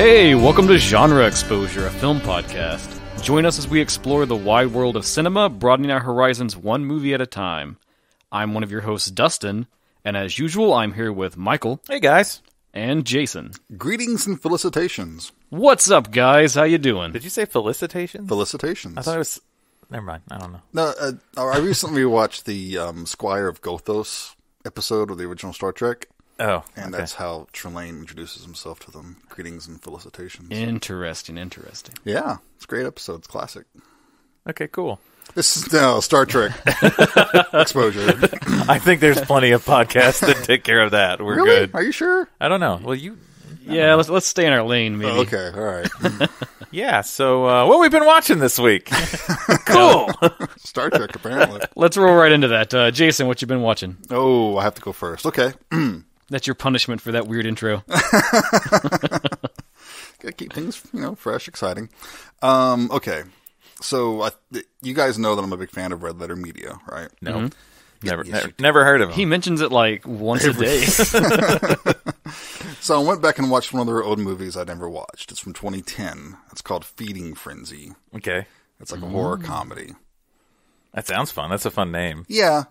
Hey, welcome to Genre Exposure, a film podcast. Join us as we explore the wide world of cinema, broadening our horizons one movie at a time. I'm one of your hosts, Dustin, and as usual, I'm here with Michael. Hey, guys. And Jason. Greetings and felicitations. What's up, guys? How you doing? Did you say felicitations? Felicitations. I thought it was... Never mind. I don't know. No, I recently watched the Squire of Gothos episode of the original Star Trek. Oh, and okay. That's how Trelane introduces himself to them. Greetings and felicitations. Interesting. Yeah, it's a great episode. It's classic. Okay, cool. This is now Star Trek exposure. I think there's plenty of podcasts that take care of that. We're really? good. Are you sure? I don't know. Well, you... Yeah, let's stay in our lane, maybe. Oh, okay, all right. Yeah, so what we've been watching this week? Cool. Star Trek, apparently. Let's roll right into that. Jason, what you been watching? Oh, I have to go first. Okay. That's your punishment for that weird intro. Gotta keep things, fresh, exciting. Okay. So you guys know that I'm a big fan of Red Letter Media, right? No. Mm-hmm. Never heard of him. He mentions it like once a day. So I went back and watched one of their old movies I'd never watched. It's from 2010. It's called Feeding Frenzy. Okay. It's like a horror comedy. That sounds fun. That's a fun name. Yeah.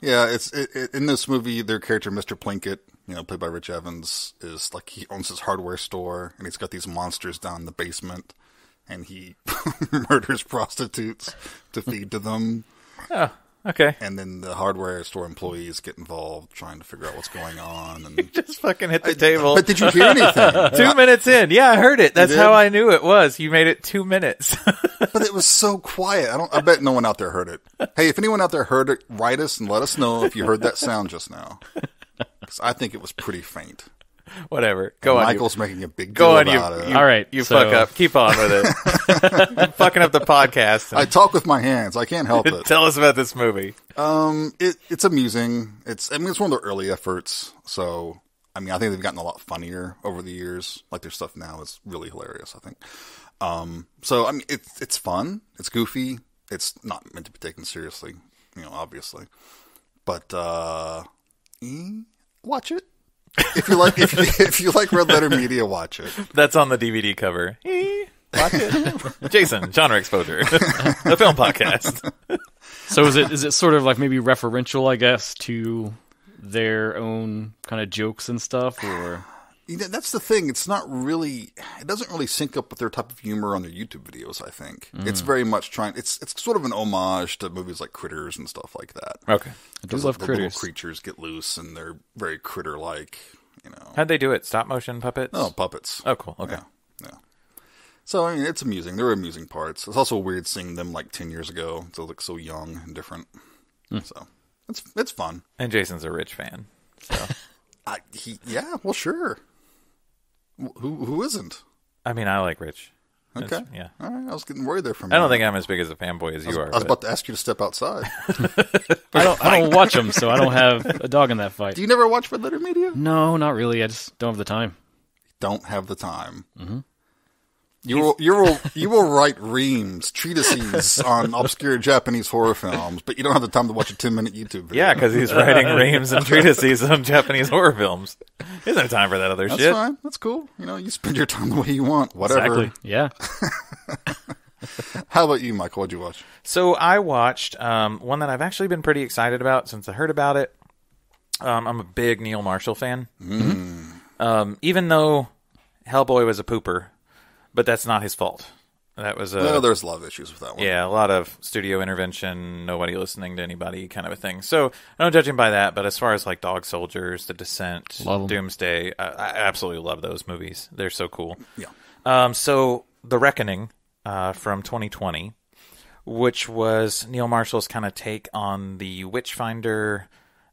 In this movie, their character, Mr. Plinkett, played by Rich Evans, is like he owns his hardware store, and he's got these monsters down in the basement, and he murders prostitutes to feed to them. Oh, okay. And then the hardware store employees get involved trying to figure out what's going on. And You just fucking hit the table. But did you hear anything? 2 minutes in. Yeah, I heard it. That's how I knew it was. You made it 2 minutes. But it was so quiet. I bet no one out there heard it. Hey, if anyone out there heard it, write us and let us know if you heard that sound just now. Because I think it was pretty faint. Whatever. Go on. Michael's making a big deal about it. All right. You fuck up. Keep on with it. You're fucking up the podcast. I talk with my hands. I can't help it. Tell us about this movie. It's amusing. It's one of their early efforts. So, I think they've gotten a lot funnier over the years. Like their stuff now is really hilarious, I think. It's fun. It's goofy. It's not meant to be taken seriously, obviously. But, watch it. If you like Red Letter Media, watch it. That's on the DVD cover. Watch it. Jason, Genre Exposure, the film podcast. So is it sort of like maybe referential, I guess, to their own kind of jokes and stuff, or? That's the thing. It doesn't really sync up with their type of humor on their YouTube videos, I think. It's very much it's sort of an homage to movies like Critters and stuff like that. Okay. I do love the Critters. Little creatures get loose and they're very critter-like, How'd they do it? Stop motion puppets? No, puppets. Oh, cool. Okay. Yeah. So, it's amusing. There are amusing parts. It's also weird seeing them like 10 years ago. They look so young and different. So, it's fun. And Jason's a Rich fan. So. Yeah, well, sure. Who isn't? I like Rich. Okay. Yeah. All right. I was getting worried there for a I minute. don't think I'm as big as a fanboy as you are. I was about to ask you to step outside. I don't watch them, so I don't have a dog in that fight. Do you never watch Red Letter Media? No, not really. I just don't have the time. Don't have the time. Mm-hmm. You will write reams, treatises on obscure Japanese horror films, but you don't have the time to watch a 10-minute YouTube video. Yeah, because he's writing reams and treatises on Japanese horror films. He doesn't have time for that other shit. That's fine. That's cool. You spend your time the way you want. Whatever. Exactly. Yeah. How about you, Michael? What'd you watch? So I watched one that I've actually been pretty excited about since I heard about it. I'm a big Neil Marshall fan. Even though Hellboy was a pooper, but that's not his fault. That was there's a lot of issues with that one. Yeah, a lot of studio intervention, nobody listening to anybody kind of a thing. So I don't judge him by that, but as far as like Dog Soldiers, The Descent, Doomsday, I absolutely love those movies. They're so cool. Yeah. So The Reckoning from 2020, which was Neil Marshall's kind of take on the Witchfinder,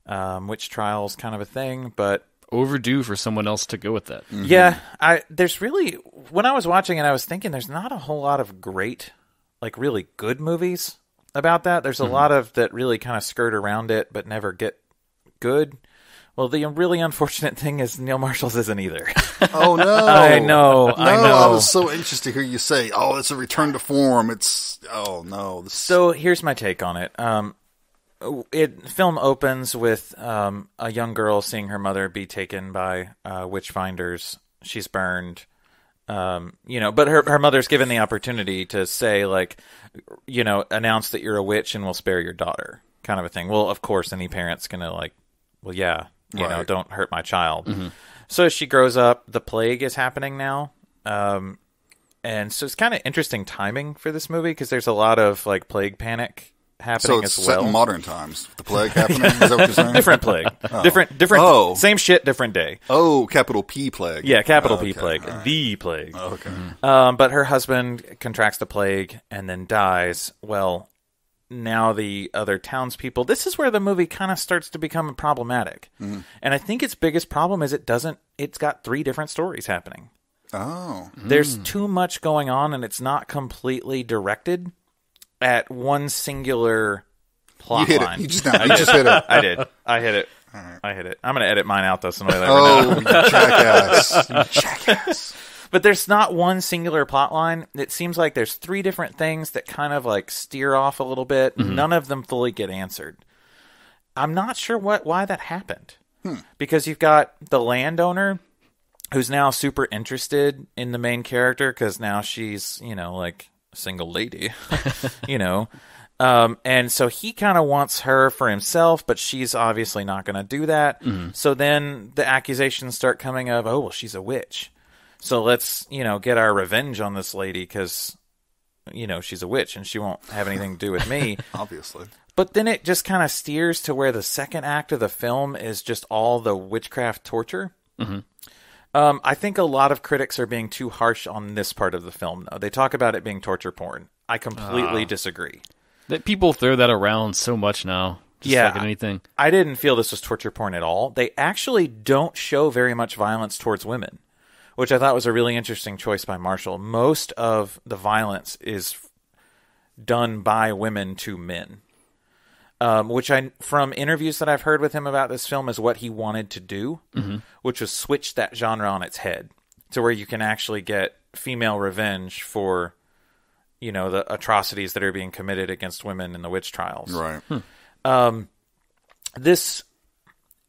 witch trials kind of a thing, but overdue for someone else to go with that. Mm-hmm. Yeah, there's really, when I was watching it, I was thinking there's not a whole lot of great, like really good movies about that. There's a lot of that really kind of skirt around it, but never get good. Well, the really unfortunate thing is Neil Marshall's isn't either. Oh, no. I know. I was so anxious to hear you say, it's a return to form. Oh, no. So here's my take on it. Film opens with a young girl seeing her mother be taken by witch finders. She's burned. But her mother's given the opportunity to say, like, announce that you're a witch and we'll spare your daughter, kind of a thing. Well, of course, any parent's going to, like, well, yeah, don't hurt my child. Mm-hmm. So as she grows up, the plague is happening now. And so it's kind of interesting timing for this movie because there's a lot of, like, plague panic happening as well. So it's set in modern times. The plague happening? Is that what you're saying? Different plague. Oh. Different. Same shit, different day. Oh, capital P plague. Yeah, capital P plague. Right. The plague. Oh, okay. But her husband contracts the plague and then dies. Well, now the other townspeople. This is where the movie kind of starts to become problematic. Mm. And I think its biggest problem is it's got 3 different stories happening. Oh. There's too much going on and it's not completely directed at one singular plot line. You just hit it. I did. I hit it. Right. I hit it. I'm going to edit mine out, though. So you jackass. But there's not one singular plot line. It seems like there's 3 different things that kind of like steer off a little bit. Mm-hmm. None of them fully get answered. I'm not sure why that happened. Because you've got the landowner who's now super interested in the main character because now she's, like... single lady, and so he kind of wants her for himself, but she's obviously not going to do that. Mm-hmm. So then the accusations start coming of, oh, well, she's a witch. So let's, get our revenge on this lady because, she's a witch and she won't have anything to do with me. Obviously. But then it just kind of steers to where the second act of the film is just all the witchcraft torture. Mm-hmm. I think a lot of critics are being too harsh on this part of the film, though. They talk about it being torture porn. I completely disagree. That people throw that around so much now. Just like anything. I didn't feel this was torture porn at all. They actually don't show very much violence towards women, which I thought was a really interesting choice by Marshall. Most of the violence is done by women to men. Which from interviews that I've heard with him about this film is what he wanted to do, which was switch that genre on its head to where you can actually get female revenge for, the atrocities that are being committed against women in the witch trials. Right.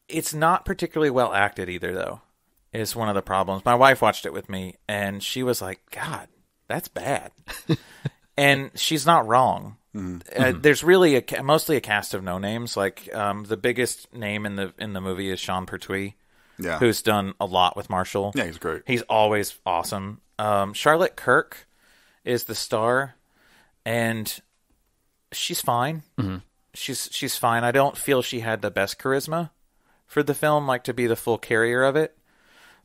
It's not particularly well acted either, though, is one of the problems. My wife watched it with me, and she was like, God, that's bad. And she's not wrong. Mm-hmm. There's really mostly a cast of no names. Like the biggest name in the movie is Sean Pertwee, who's done a lot with Marshall. Yeah, he's great. He's always awesome. Charlotte Kirk is the star, and she's fine. Mm-hmm. She's fine. I don't feel she had the best charisma for the film, like to be the full carrier of it.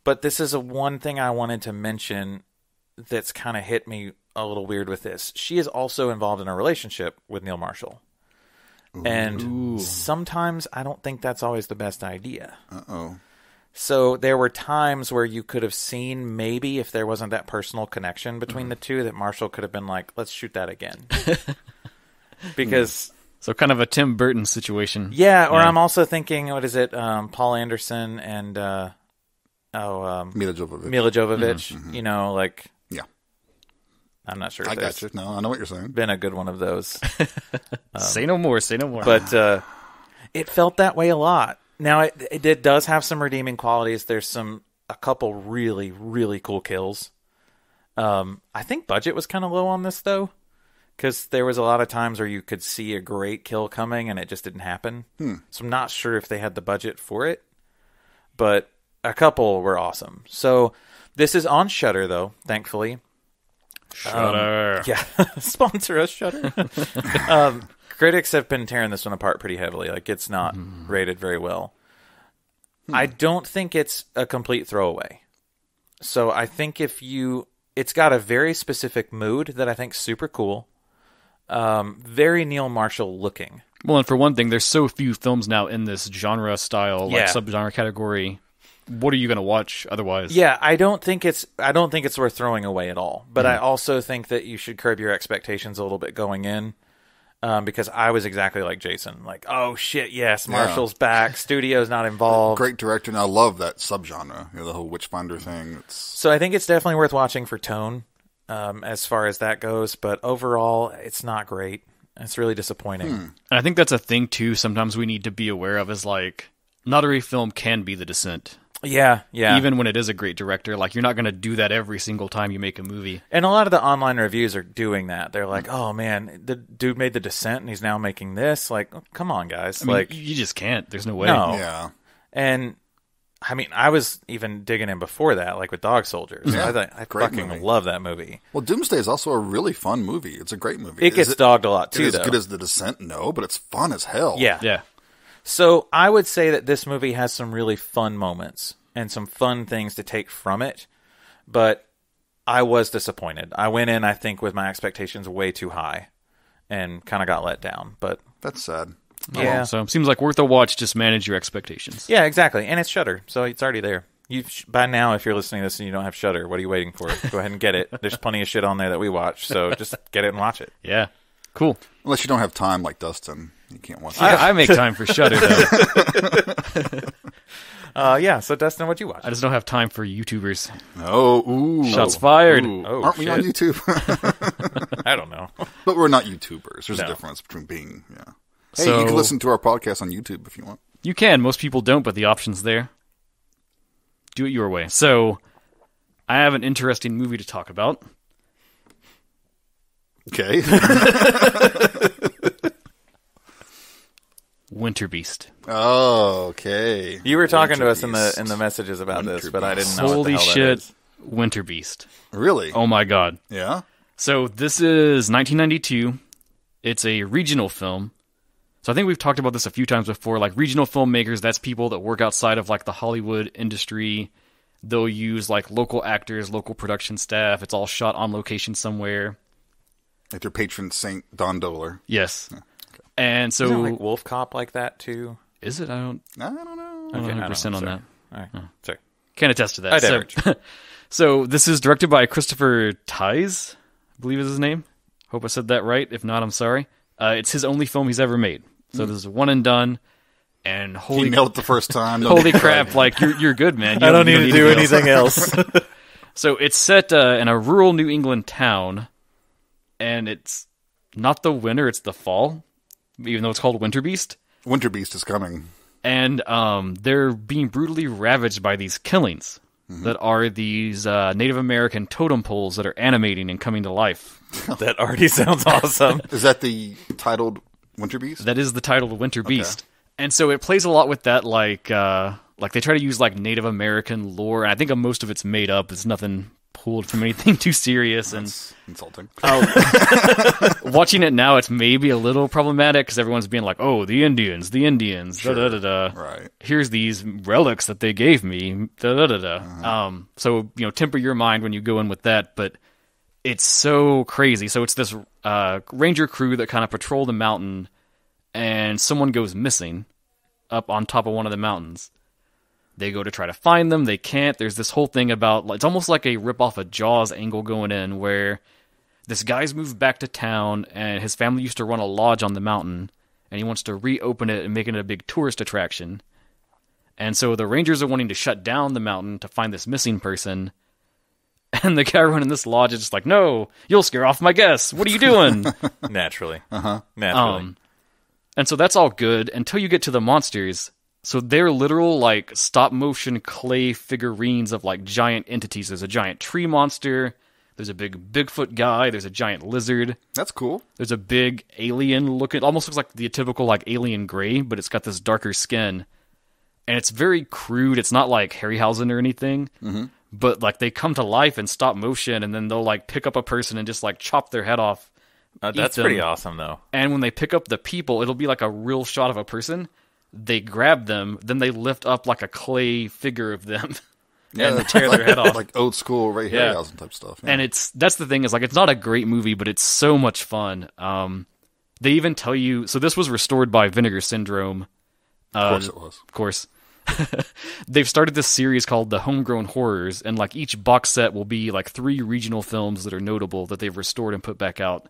But this is one thing I wanted to mention that's kind of hit me a little weird with this. She is also involved in a relationship with Neil Marshall. Ooh. And sometimes I don't think that's always the best idea. Uh-oh. So there were times where you could have seen maybe if there wasn't that personal connection between the two that Marshall could have been like, let's shoot that again. Because... So kind of a Tim Burton situation. Yeah, or I'm also thinking, what is it, Paul Anderson and Mila Jovovich. Mm-hmm. Yeah. I'm not sure. I got you. No, I know what you're saying. Been a good one of those. Say no more. But it felt that way a lot. Now, it does have some redeeming qualities. There's a couple really, really cool kills. I think budget was kind of low on this, though, because there was a lot of times where you could see a great kill coming and it just didn't happen. So I'm not sure if they had the budget for it, but a couple were awesome. So this is on Shudder, though, thankfully. Shudder. Sponsor us, Shudder. Critics have been tearing this one apart pretty heavily. Like, it's not rated very well. I don't think it's a complete throwaway. So I think it's got a very specific mood that I think's super cool. Very Neil Marshall looking. Well, and for one thing, there's so few films now in this genre style, like subgenre category. What are you going to watch otherwise? Yeah, I don't think it's worth throwing away at all. But I also think that you should curb your expectations a little bit going in. Because I was exactly like Jason. Like, oh shit, yes, Marshall's back. Studio's not involved. Great director, and I love that subgenre. The whole Witchfinder thing. So I think it's definitely worth watching for tone, as far as that goes. But overall, it's not great. It's really disappointing. And I think that's a thing too. Sometimes we need to be aware of is like, not every film can be The Descent. Yeah, yeah. Even when it is a great director, like you're not going to do that every single time you make a movie. And a lot of the online reviews are doing that. They're like, "Oh man, the dude made The Descent, and he's now making this." Like, come on, guys! I mean, like, you just can't. There's no way. No. Yeah. And I mean, I was even digging in before that, like with Dog Soldiers. Yeah, I great fucking movie. love that movie. Well, Doomsday is also a really fun movie. It's a great movie. It gets dogged a lot too, Is it though. as good as The Descent? No, but it's fun as hell. Yeah. Yeah. So I would say that this movie has some really fun moments and some fun things to take from it, but I was disappointed. I went in, I think, with my expectations way too high and kind of got let down. But That's sad. yeah, So it seems like worth a watch. Just manage your expectations. yeah, exactly. And it's Shudder, so it's already there. By now, if you're listening to this and you don't have Shudder, what are you waiting for? Go ahead and get it. There's plenty of shit on there that we watch, so just get it and watch it. Yeah. Cool. Unless you don't have time like Dustin. You can't watch it. I make time for Shudder though. Yeah, so Dustin, what'd you watch? I just don't have time for YouTubers. Oh, ooh. Shots fired. Ooh. Oh, Aren't we on shit. YouTube? I don't know. But we're not YouTubers. There's No. a difference between being, yeah. Hey, So- you can listen to our podcast on YouTube if you want. You can. Most people don't, but the option's there. Do it your way. So, I have an interesting movie to talk about. Okay. Winterbeast. Oh, okay. You were talking to us in Winterbeast. the messages about this, but I Winterbeast. didn't know Holy what the hell shit. that is. Winterbeast. Really? Oh my god. Yeah? So, this is 1992. It's a regional film. So I think we've talked about this a few times before. Like regional filmmakers, that's people that work outside of like the Hollywood industry. They'll use like local actors, local production staff. It's all shot on location somewhere. Like your patron saint, Don Doler. Yes. And so Isn't like Wolf Cop like that too? is it? I don't I don't know. I'm Okay, I 100% don't know, on sorry. that. All right, sorry. Can't attest to that. I So, diverge. so this is directed by Christopher Tice, I believe is his name. Hope I said that right. If not, I'm sorry. It's his only film he's ever made. So this is one and done. And He holy nailed it the first time. No holy need to crap! try. Like you're good, man. You I don't you need to do anything else. So it's set in a rural New England town, and it's not the winter; it's the fall. Even though it's called Winterbeast, Winterbeast is coming. and they're being brutally ravaged by these killings that are these Native American totem poles that are animating and coming to life. That already sounds awesome. Is that the titled Winterbeast? That is the title of Winterbeast. And so it plays a lot with that, like they try to use like Native American lore, and I think most of it's made up. It's nothing pulled from anything too serious. And That's insulting. watching it now, it's maybe a little problematic because everyone's being like, "Oh, the Indians, da da da da." Right. Here's these relics that they gave me, da da da da. So temper your mind when you go in with that, but it's so crazy. So it's this ranger crew that kind of patrol the mountain, and someone goes missing up on top of one of the mountains. They go to try to find them. They can't. There's this whole thing about, it's almost like a rip-off of Jaws angle going in, where this guy's moved back to town, and his family used to run a lodge on the mountain, and he wants to reopen it and make it a big tourist attraction. And so the Rangers are wanting to shut down the mountain to find this missing person. And the guy running this lodge is just like, "No, you'll scare off my guests. What are you doing?" Naturally. Naturally. And so that's all good until you get to the monsters. So they're literal, like, stop-motion clay figurines of, like, giant entities. There's a giant tree monster. There's a big Bigfoot guy. There's a giant lizard. That's cool. There's a big alien-looking, almost looks like the typical, like, alien gray, but it's got this darker skin. And it's very crude. It's not, like, Harryhausen or anything. Mm-hmm. But, like, they come to life in stop motion, and then they'll, like, pick up a person and just, like, chop their head off. That's them. pretty awesome, though. And when they pick up the people, it'll be like a real shot of a person. They grab them, then they lift up like a clay figure of them and that's tear their head off. Like old school Ray Yeah. Harryhausen type stuff. Yeah. And that's the thing, is like, it's not a great movie, but it's so much fun. They even tell you, so this was restored by Vinegar Syndrome. Of course it was. Of course. They've started this series called the Homegrown Horrors, and like each box set will be like 3 regional films that are notable that they've restored and put back out.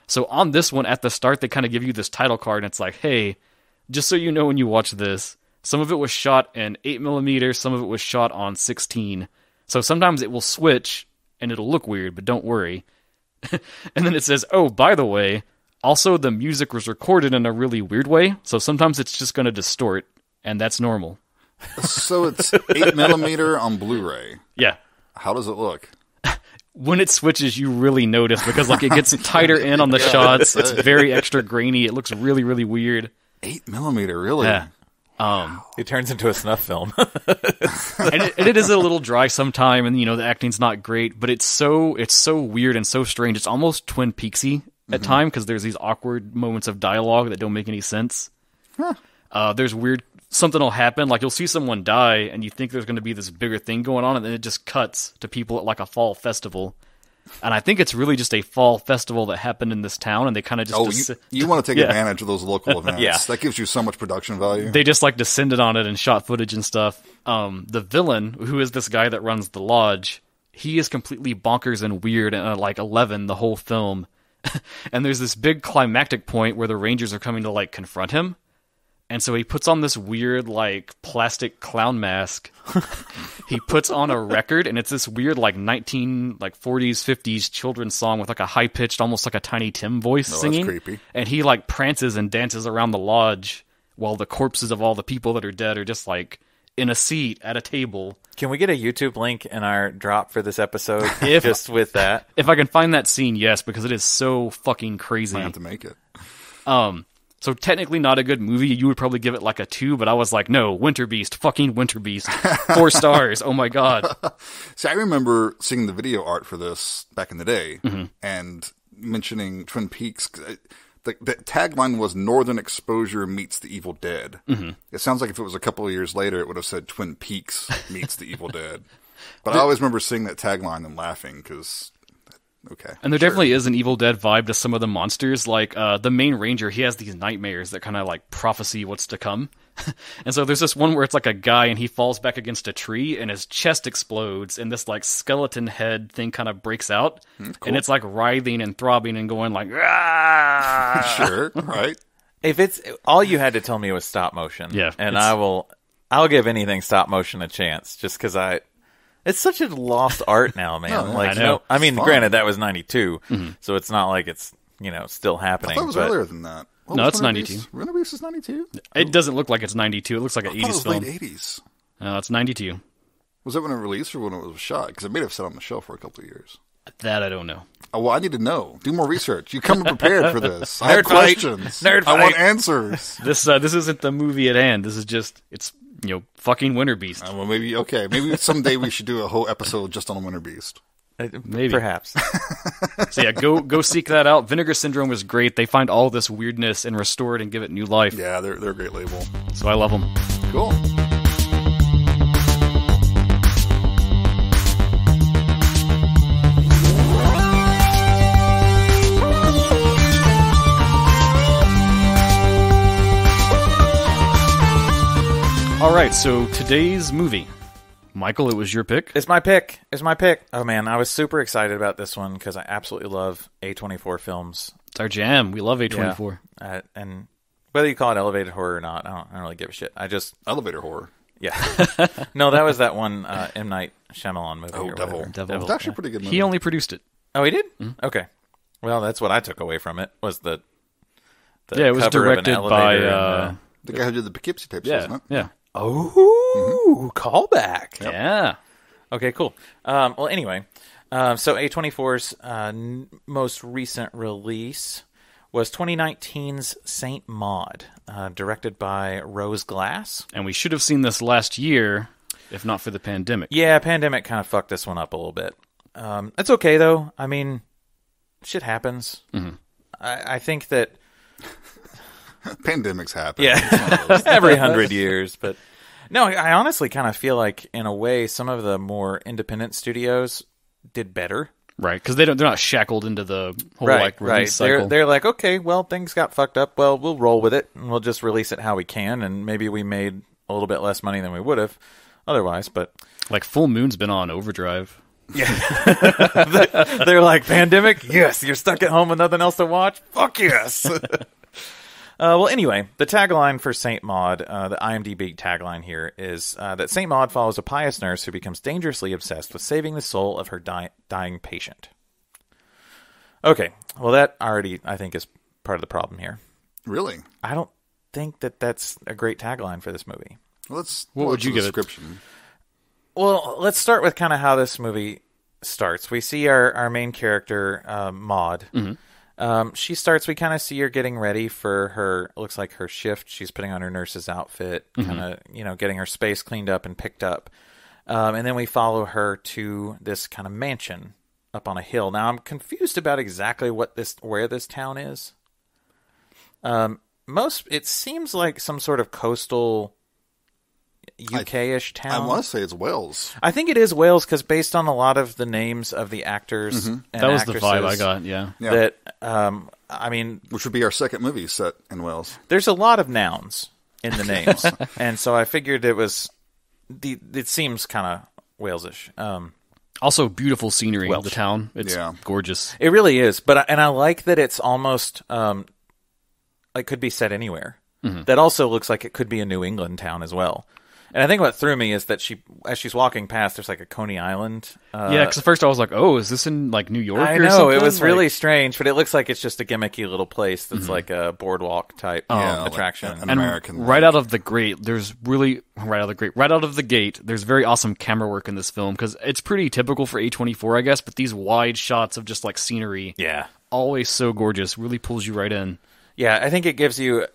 So on this one, at the start, they kind of give you this title card, and it's like, hey, just so you know when you watch this, some of it was shot in 8mm, some of it was shot on 16. So sometimes it will switch, and it'll look weird, but don't worry. And then it says, oh, by the way, also the music was recorded in a really weird way, so sometimes it's just going to distort, and that's normal. So it's 8mm on Blu-ray. Yeah. How does it look? When it switches, you really notice because like it gets tighter in on the shots. It's very extra grainy. It looks really, really weird. 8mm, really? Yeah. It turns into a snuff film. and it is a little dry sometime, and the acting's not great, but it's so weird and so strange. It's almost Twin Peaksy at time because there's these awkward moments of dialogue that don't make any sense. There's weird something will happen, like you'll see someone die, and you think there's going to be this bigger thing going on, and then it just cuts to people at like a fall festival. And I think it's really just a fall festival that happened in this town, and they kind of just... you want to take advantage of those local events. Yeah. That gives you so much production value. They just like descended on it and shot footage and stuff. The villain, who is this guy that runs the lodge, he is completely bonkers and weird and like 11 the whole film. And there's this big climactic point where the Rangers are coming to like confront him. And so he puts on this weird, like, plastic clown mask. He puts on a record, and it's this weird, like, 40s, 50s children's song with, like, a high-pitched, almost like a Tiny Tim voice singing. That's creepy. And he, like, prances and dances around the lodge while the corpses of all the people that are dead are just, like, in a seat at a table. Can we get a YouTube link in our drop for this episode just with that? If I can find that scene, yes, because it is so fucking crazy. I have to make it. So technically not a good movie. You would probably give it like a 2, but I was like, no, Winterbeast, fucking Winterbeast. 4 stars. Oh my God. See, I remember seeing the video art for this back in the day and mentioning Twin Peaks. The tagline was Northern Exposure meets The Evil Dead. It sounds like if it was a couple of years later, it would have said Twin Peaks meets The Evil Dead. But I always remember seeing that tagline and laughing because... Okay. And there definitely is an Evil Dead vibe to some of the monsters. Like, the main ranger, he has these nightmares that kind of, like, prophesy what's to come. And so there's this one where it's, like, a guy, and he falls back against a tree, and his chest explodes, and this, like, skeleton head thing kind of breaks out. Cool. And it's, like, writhing and throbbing and going, like, ah! Sure, right. If it's... All you had to tell me was stop motion. Yeah. And I'll give anything stop motion a chance, just because it's such a lost art now, man. I know. I mean, granted, that was 92, so it's not like it's, still happening. I thought it was earlier than that. No, it's 92. Winterbeast is 92? It doesn't look like it's 92. It looks like an 80s film. It was late 80s. No, it's 92. Was that when it released or when it was shot? Because it may have sat on the shelf for a couple of years. That I don't know. Oh, well, I need to know. Do more research. You come prepared for this. I have questions. Nerd I want fight. answers. This isn't the movie at hand. This is just, it's... fucking Winterbeast. Well, maybe someday we should do a whole episode just on Winterbeast. Maybe. Perhaps. So yeah, go seek that out. Vinegar Syndrome is great. They find all this weirdness and restore it and give it new life. Yeah, they're a great label. So I love them. Cool. All right, so today's movie. Michael, it was your pick. It's my pick. Oh, man, I was super excited about this one because I absolutely love A24 films. It's our jam. We love A24. Yeah. And whether you call it elevated horror or not, I don't really give a shit. Elevator horror. Yeah. No, that was that one M. Night Shyamalan movie. Oh, or Devil. whatever. Devil. It's actually a pretty good movie. He only produced it. Oh, he did? Mm-hmm. Okay. Well, that's what I took away from it, was the yeah, it was cover of an directed by... the guy who did the Poughkeepsie tapes, wasn't it? Yeah. Oh, callback. Yep. Yeah. Okay, cool. Well, anyway, so A24's most recent release was 2019's Saint Maud, directed by Rose Glass. And we should have seen this last year, if not for the pandemic. Yeah, pandemic kind of fucked this one up a little bit. It's okay, though. I mean, shit happens. Mm-hmm. I think that... Pandemics happen. Yeah, every 100 years. But no, I honestly kind of feel like, in a way, some of the more independent studios did better. Right, because they're not shackled into the whole release cycle. They're like, okay, well, things got fucked up. Well, we'll roll with it, and we'll just release it how we can, and maybe we made a little bit less money than we would have otherwise. But like Full Moon's been on overdrive. Yeah, they're like, pandemic. Yes, you're stuck at home with nothing else to watch. Fuck yes. Well, anyway, the tagline for Saint Maud, the IMDb tagline here, is that Saint Maud follows a pious nurse who becomes dangerously obsessed with saving the soul of her dying patient. Okay, well, that already, I think, is part of the problem here. Really? I don't think that that's a great tagline for this movie. What would you give it? Description. Well, let's start with kind of how this movie starts. We see our main character, Maud. She starts, we kind of see her getting ready for her, looks like her shift. She's putting on her nurse's outfit, kind of, getting her space cleaned up and picked up. And then we follow her to this kind of mansion up on a hill. Now, I'm confused about exactly where this town is. It seems like some sort of coastal UK-ish town. I want to say it's Wales. I think it is Wales because based on a lot of the names of the actors and That was the actresses, vibe I got, yeah. that, I mean... Which would be our second movie set in Wales. There's a lot of nouns in the names, and so I figured it seems kind of Walesish. Also, beautiful scenery Welsh. of the town. It's gorgeous. It really is, but I like that it's almost like could be set anywhere. That also looks like it could be a New England town as well. And I think what threw me is that as she's walking past, there's like a Coney Island. Yeah, because at first I was like, oh, is this in like New York I or know, something? it was really strange, but it looks like it's just a gimmicky little place that's like a boardwalk type attraction. Like an And American. right out of the gate, there's very awesome camera work in this film because it's pretty typical for A24, I guess, but these wide shots of just like scenery, always so gorgeous, really pulls you right in. Yeah, I think it gives you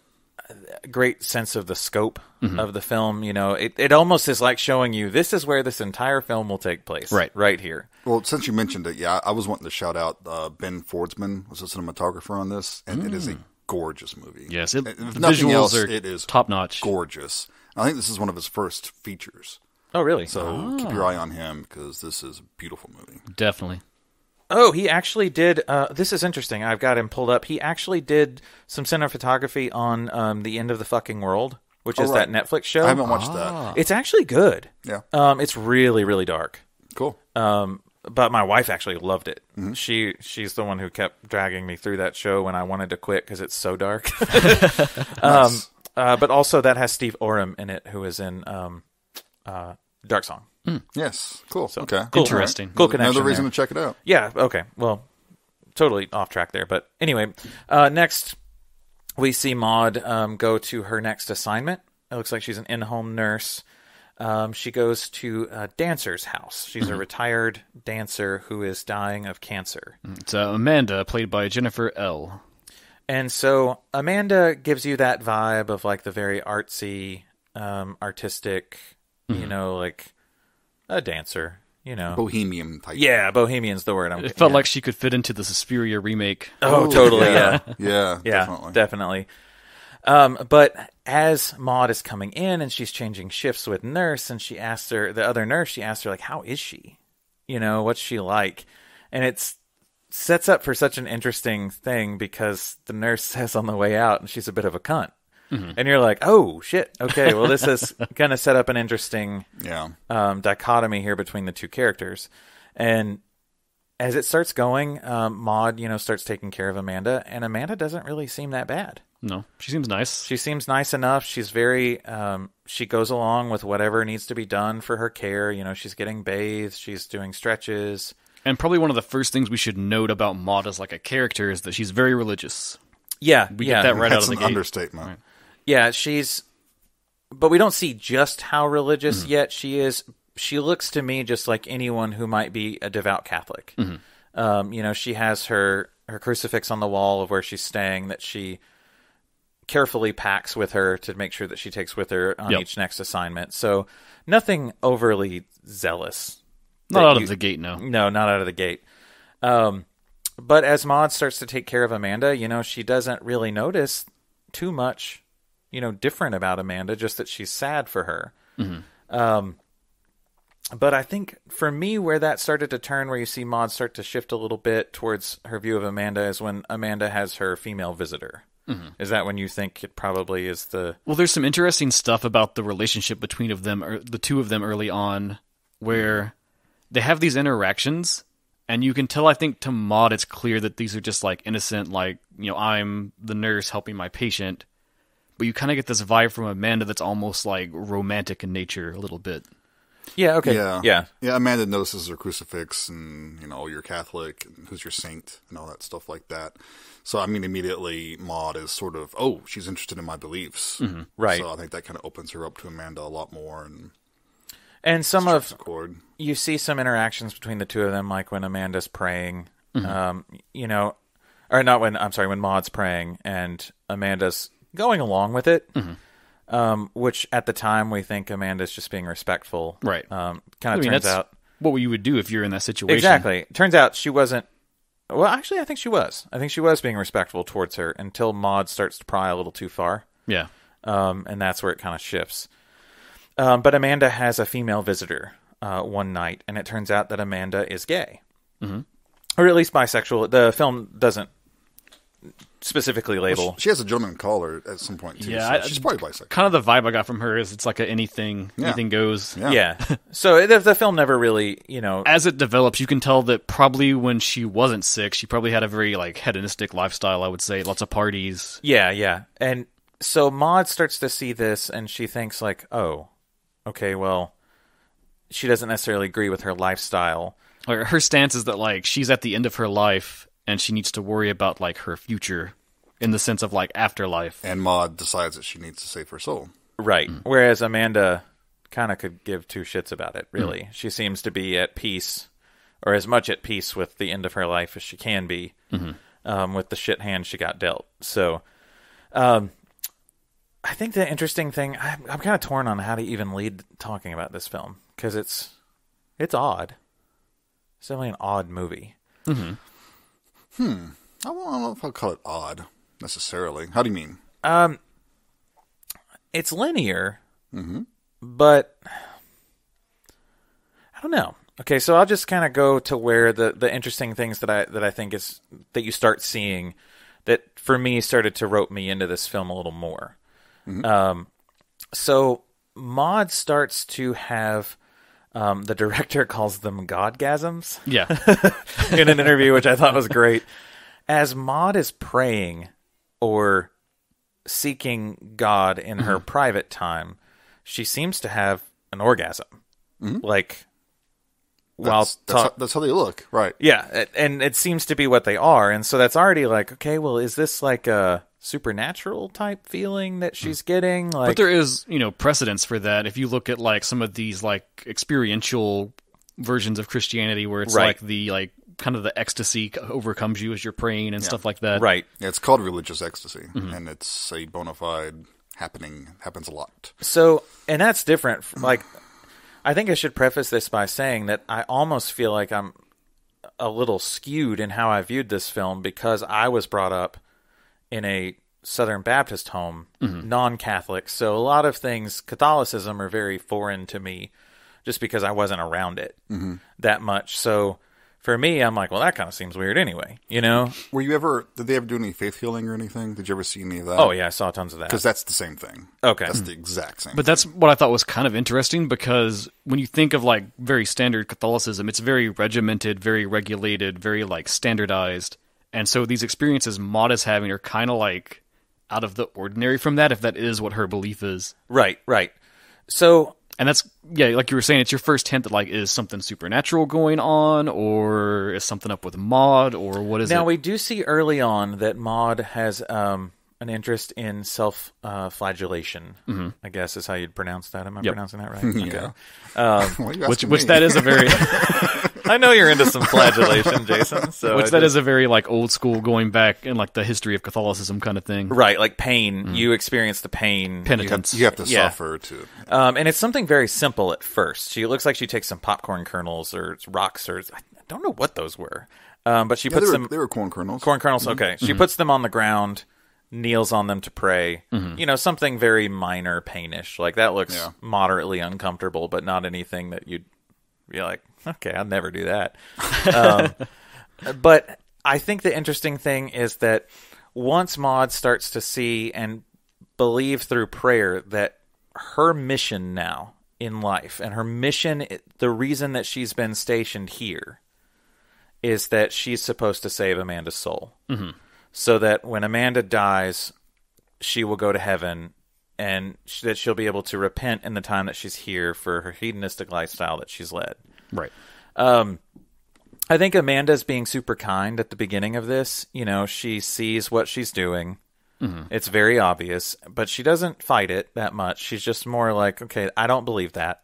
a great sense of the scope of the film. It almost is like showing you this is where this entire film will take place. Right here. Well, since you mentioned it, I was wanting to shout out Ben Fordsman was a cinematographer on this, and it is a gorgeous movie. Yes, if the nothing visuals else, are it is top-notch. gorgeous. I think this is one of his first features. Oh, really? So keep your eye on him because this is a beautiful movie. Definitely. Oh, he actually did. This is interesting. I've got him pulled up. He actually did some cinematography on The End of the Fucking World, which is that Netflix show. I haven't watched that. It's actually good. Yeah. It's really, really dark. Cool. But my wife actually loved it. She's the one who kept dragging me through that show when I wanted to quit because it's so dark. Nice. But also that has Steve Oram in it, who is in Dark Song. Yes. Cool. Okay. Cool. Interesting. Cool connection. Another reason there. to check it out. Yeah. Okay. Well, totally off track there, but anyway, next we see Maud go to her next assignment. It looks like she's an in-home nurse. She goes to a dancer's house. She's a retired dancer who is dying of cancer. It's Amanda, played by Jennifer L. And so Amanda gives you that vibe of like the very artsy, artistic, like a dancer, Bohemian type. Yeah, bohemian's the word. It felt like she could fit into the Suspiria remake. Oh, totally, yeah. Yeah, definitely. But as Maud is coming in and she's changing shifts with nurse, and she asks her, like, how is she? What's she like? And it sets up for such an interesting thing because the nurse says on the way out, and she's a bit of a cunt. And you're like, oh, shit. Okay, well, this is going to set up an interesting dichotomy here between the two characters. And as it starts going, Maud, starts taking care of Amanda, and Amanda doesn't really seem that bad. No, she seems nice. She seems nice enough. She's very, she goes along with whatever needs to be done for her care. She's getting bathed. She's doing stretches. And probably one of the first things we should note about Maud as like a character is that she's very religious. Yeah. We get that right out of the That's gate. an understatement. Right. Yeah, but we don't see just how religious yet she is. She looks to me just like anyone who might be a devout Catholic. She has her crucifix on the wall of where she's staying that she carefully packs with her to make sure that she takes with her on each next assignment. So nothing overly zealous. Not out of the gate, no. No, not out of the gate. But as Maud starts to take care of Amanda, she doesn't really notice too much different about Amanda, just that she's sad for her. But I think for me, where that started to turn, where you see Maud start to shift a little bit towards her view of Amanda, is when Amanda has her female visitor. Is that when you think it probably is the... Well, there's some interesting stuff about the relationship between the two of them early on, where they have these interactions, and you can tell, I think, to Maud, it's clear that these are just like innocent, like, I'm the nurse helping my patient. But you kind of get this vibe from Amanda that's almost like romantic in nature a little bit. Yeah, okay. Yeah. Amanda notices her crucifix and, you're Catholic and who's your saint and all that stuff like that. So, I mean, immediately Maud is sort of, she's interested in my beliefs. Mm-hmm. Right. So I think that kind of opens her up to Amanda a lot more. And you see some interactions between the two of them, like when Amanda's praying, when Maud's praying and Amanda's going along with it. Which at the time we think Amanda's just being respectful. Right. Turns out what you would do if you're in that situation. Exactly. Turns out she wasn't. Well, actually, I think she was. I think she was being respectful towards her until Maud starts to pry a little too far. Yeah. And that's where it kind of shifts. But Amanda has a female visitor one night, and it turns out that Amanda is gay. Or at least bisexual. The film doesn't specifically label. Well, she has a gentleman caller at some point too. Yeah, so she's probably bisexual. Kind of the vibe I got from her is it's like anything goes. Yeah. So the film never really, as it develops, you can tell that probably when she wasn't sick, she probably had a very like hedonistic lifestyle. I would say lots of parties. Yeah. And so Maud starts to see this, and she thinks like, oh, okay, well, she doesn't necessarily agree with her lifestyle. Like, her stance is that like she's at the end of her life. And she needs to worry about, like, her future in the sense of, like, afterlife. And Maud decides that she needs to save her soul. Right. Whereas Amanda kind of could give two shits about it, really. She seems to be at peace, or as much at peace with the end of her life as she can be, with the shit hand she got dealt. So, I think the interesting thing, I'm kind of torn on how to even lead talking about this film, because it's odd. It's definitely an odd movie. I don't know if I'll call it odd, necessarily. How do you mean? It's linear, but I don't know. Okay, so I'll just kind of go to where the interesting things that I think is that you start seeing that, for me, started to rope me into this film a little more. So Maud starts to have... the director calls them godgasms. Yeah. In an interview, which I thought was great. As Maud is praying or seeking God in her private time, she seems to have an orgasm. Like, that's how they look, right? Yeah, and it seems to be what they are. And so that's already like, okay, well, is this like a supernatural type feeling that she's getting? Like, but there is, precedence for that. If you look at like some of these like experiential versions of Christianity where it's like the like kind of the ecstasy overcomes you as you're praying and stuff like that. Right. Yeah, it's called religious ecstasy, and it's a bona fide happens a lot. So, and that's different. Like, I think I should preface this by saying that I almost feel like I'm a little skewed in how I viewed this film because I was brought up in a Southern Baptist home, non-Catholic. So a lot of things, Catholicism, are very foreign to me just because I wasn't around it that much. So for me, I'm like, well, that kind of seems weird anyway, Did they ever do any faith healing or anything? Did you ever see any of that? Oh, yeah, I saw tons of that. Because that's the same thing. Okay. That's the exact same But that's what I thought was kind of interesting because when you think of like very standard Catholicism, it's very regimented, very regulated, very like standardized. And so these experiences Maud is having are kind of like out of the ordinary from that, if that is what her belief is. Right. So... And that's, like you were saying, it's your first hint that, like, is something supernatural going on, or is something up with Maud, or what is it? Now, we do see early on that Maud has an interest in self-flagellation, I guess is how you'd pronounce that. Am I pronouncing that right? Yeah. Okay. Which that is a very... I know you're into some flagellation, Jason. So that is a very, like, old school going back in, like, the history of Catholicism kind of thing. Right, like pain. You experience the pain. Penitence. You have to suffer, too. And it's something very simple at first. It looks like she takes some popcorn kernels or rocks or... I don't know what those were. But she puts them... They were corn kernels. Corn kernels, okay. She puts them on the ground, kneels on them to pray. Something very minor painish. Like, that looks moderately uncomfortable, but not anything that you'd be like, okay, I'd never do that. But I think the interesting thing is that once Maud starts to see and believe through prayer that her mission now in life, and her mission, the reason that she's been stationed here, is that she's supposed to save Amanda's soul. So that when Amanda dies, she will go to heaven that she'll be able to repent in the time that she's here for her hedonistic lifestyle that she's led. Right. I think Amanda's being super kind at the beginning of this. You know, she sees what she's doing. Mm-hmm. It's very obvious, but she doesn't fight it that much. She's just more like, okay, I don't believe that.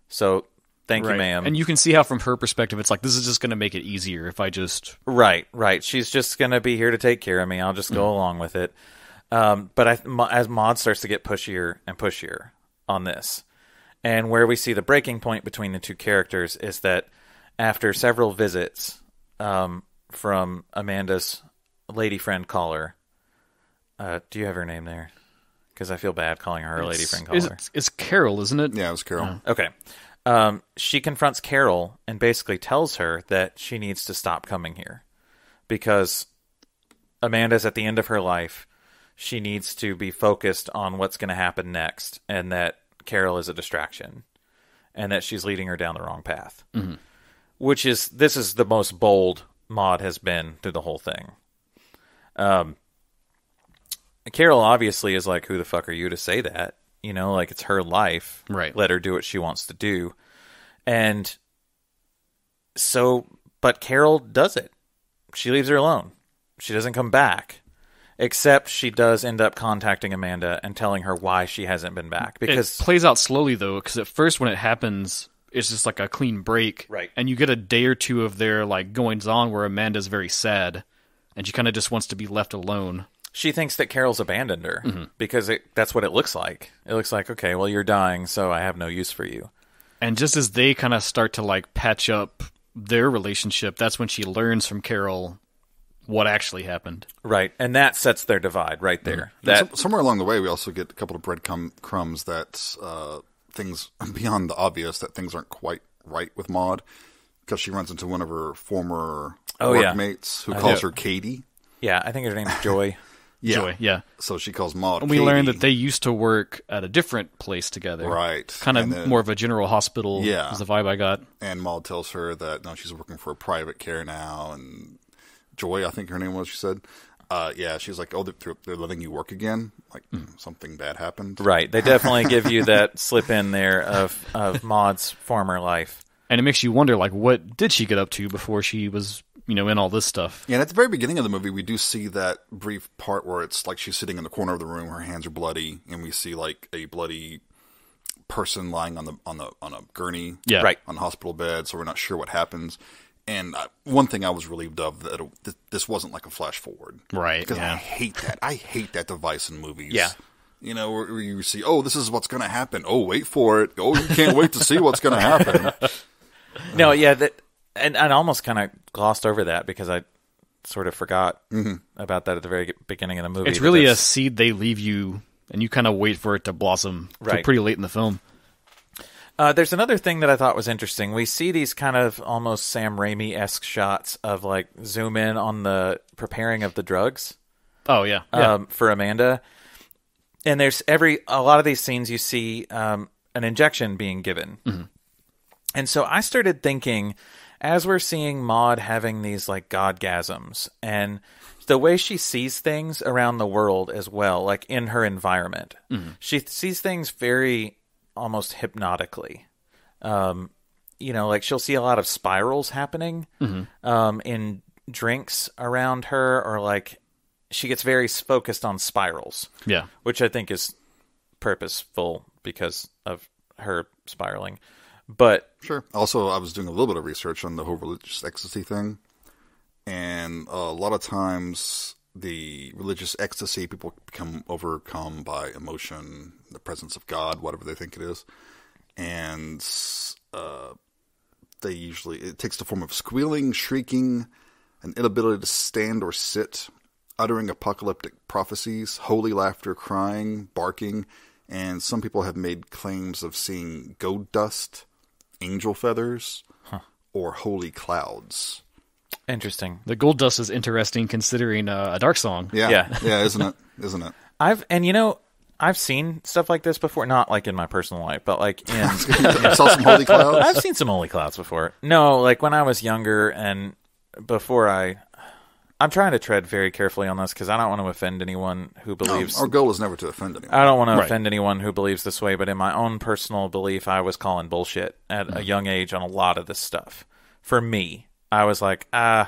So thank you, ma'am. And you can see how from her perspective, it's like, this is just going to make it easier if I just... Right. She's just going to be here to take care of me. I'll just go along with it. But as Maud starts to get pushier and pushier on this, and where we see the breaking point between the two characters is that after several visits from Amanda's lady friend caller, do you have her name there? Because I feel bad calling her a lady friend caller. It's Carol, isn't it? Yeah, it was Carol. Okay. She confronts Carol and basically tells her that she needs to stop coming here because Amanda's at the end of her life. She needs to be focused on what's going to happen next, and that Carol is a distraction, and that she's leading her down the wrong path. Mm-hmm. This is the most bold Maud has been through the whole thing. Carol obviously is like, who the fuck are you to say that? You know, like, it's her life. Right. Let her do what she wants to do. And so, but Carol does it. She leaves her alone. She doesn't come back. Except she does end up contacting Amanda and telling her why she hasn't been back. Because it plays out slowly, though, because at first when it happens, it's just like a clean break. Right. And you get a day or two of their like goings-on where Amanda's very sad, and she kind of just wants to be left alone. She thinks that Carol's abandoned her, because that's what it looks like. It looks like, okay, well, you're dying, so I have no use for you. And just as they kind of start to like patch up their relationship, that's when she learns from Carol what actually happened. Right, and that sets their divide right there. Somewhere along the way, we also get a couple of breadcrumbs that things beyond the obvious, that things aren't quite right with Maud, because she runs into one of her former workmates who calls her Katie. Yeah, I think her name's Joy. Yeah. Joy, yeah. So she calls Maud And we Katie. learned that they used to work at a different place together. Right. Kind of more of a general hospital is the vibe I got. And Maud tells her that, no, she's working for a private care now, and Joy, I think her name was, she said. She's like, oh, they're letting you work again? Like, something bad happened? Right. They definitely give you that slip in there of Maud's former life. And it makes you wonder, like, what did she get up to before she was, in all this stuff? Yeah, and at the very beginning of the movie, we do see that brief part where it's like she's sitting in the corner of the room, her hands are bloody, and we see like a bloody person lying on a gurney, right, on a hospital bed. So we're not sure what happens. And one thing I was relieved of that this wasn't like a flash forward, right? Because I hate that. I hate that device in movies. Yeah. Where you see, oh, this is what's going to happen. Oh, wait for it. Oh, you can't wait to see what's going to happen. No, yeah, and I almost kind of glossed over that because I sort of forgot about that at the very beginning of the movie. It's really a seed they leave you, and you kind of wait for it to blossom till pretty late in the film. There's another thing that I thought was interesting. We see these kind of almost Sam Raimi-esque shots of like zoom in on the preparing of the drugs. Oh, yeah. For Amanda. And there's a lot of these scenes you see an injection being given. Mm-hmm. And so I started thinking, as we're seeing Maud having these like godgasms, and the way she sees things around the world as well, like in her environment, she sees things very almost hypnotically. Like she'll see a lot of spirals happening in drinks around her, or like she gets very focused on spirals. Yeah. Which I think is purposeful because of her spiraling. But sure. Also, I was doing a little bit of research on the whole religious ecstasy thing, and a lot of times the religious ecstasy, people become overcome by emotion, the presence of God, whatever they think it is, and it takes the form of squealing, shrieking, an inability to stand or sit, uttering apocalyptic prophecies, holy laughter, crying, barking, and some people have made claims of seeing gold dust, angel feathers, or holy clouds. Interesting. The gold dust is interesting considering a Dark Song. Yeah, isn't it? I've seen stuff like this before, not like in my personal life, but like in you saw some holy clouds? I've seen some holy clouds before. No, like when I was younger and before I I'm trying to tread very carefully on this because I don't want to offend anyone who believes... our goal is never to offend anyone. I don't want to offend anyone who believes this way, but in my own personal belief, I was calling bullshit at a young age on a lot of this stuff. For me, I was like, I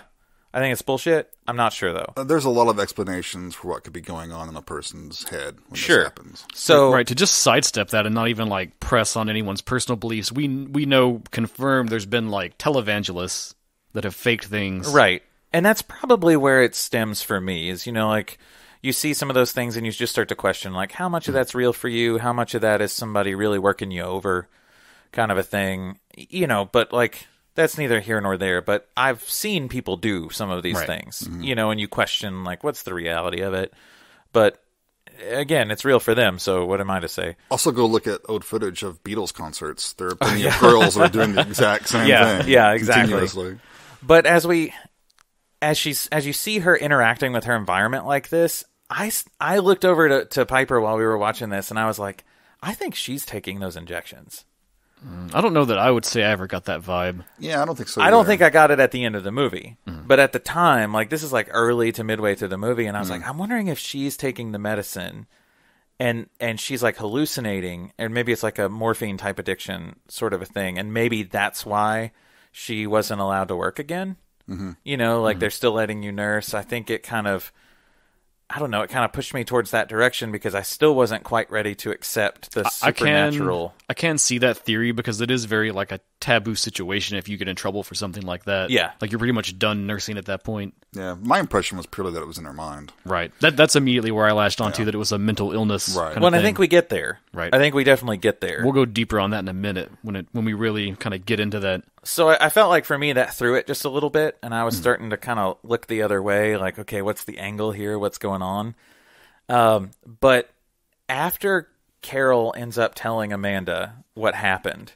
think it's bullshit. I'm not sure, though. There's a lot of explanations for what could be going on in a person's head when this happens. So, right, to just sidestep that and not even like press on anyone's personal beliefs, we know confirmed there's been like televangelists that have faked things. Right. And that's probably where it stems for me is, like you see some of those things and you just start to question like how much of that's real for you? How much of that is somebody really working you over kind of a thing, but like that's neither here nor there. But I've seen people do some of these things, and you question like, what's the reality of it? But again, it's real for them. So what am I to say? Also go look at old footage of Beatles concerts. There are plenty of girls that are doing the exact same thing. Yeah, exactly. Continuously. But as you see her interacting with her environment like this, I looked over to Piper while we were watching this, and I was like, I think she's taking those injections. I don't know that I would say I ever got that vibe. Yeah, I don't think so. I don't think I got it at the end of the movie. But at the time, like this is like early to midway through the movie, and I was like, I'm wondering if she's taking the medicine and she's like hallucinating, and maybe it's like a morphine type addiction sort of a thing, and maybe that's why she wasn't allowed to work again. They're still letting you nurse. I think it kind of, I don't know, it kind of pushed me towards that direction because I still wasn't quite ready to accept the supernatural. I can see that theory because it is very like a taboo situation if you get in trouble for something like that. Yeah. Like you're pretty much done nursing at that point. Yeah, my impression was purely that it was in her mind. Right. That's immediately where I latched onto that it was a mental illness. Right. Kind of thing. I think we get there. Right. I think we definitely get there. We'll go deeper on that in a minute when we really kind of get into that. So I felt like for me that threw it just a little bit, and I was starting to kind of look the other way, like, okay, what's the angle here? What's going on? But after Carol ends up telling Amanda what happened,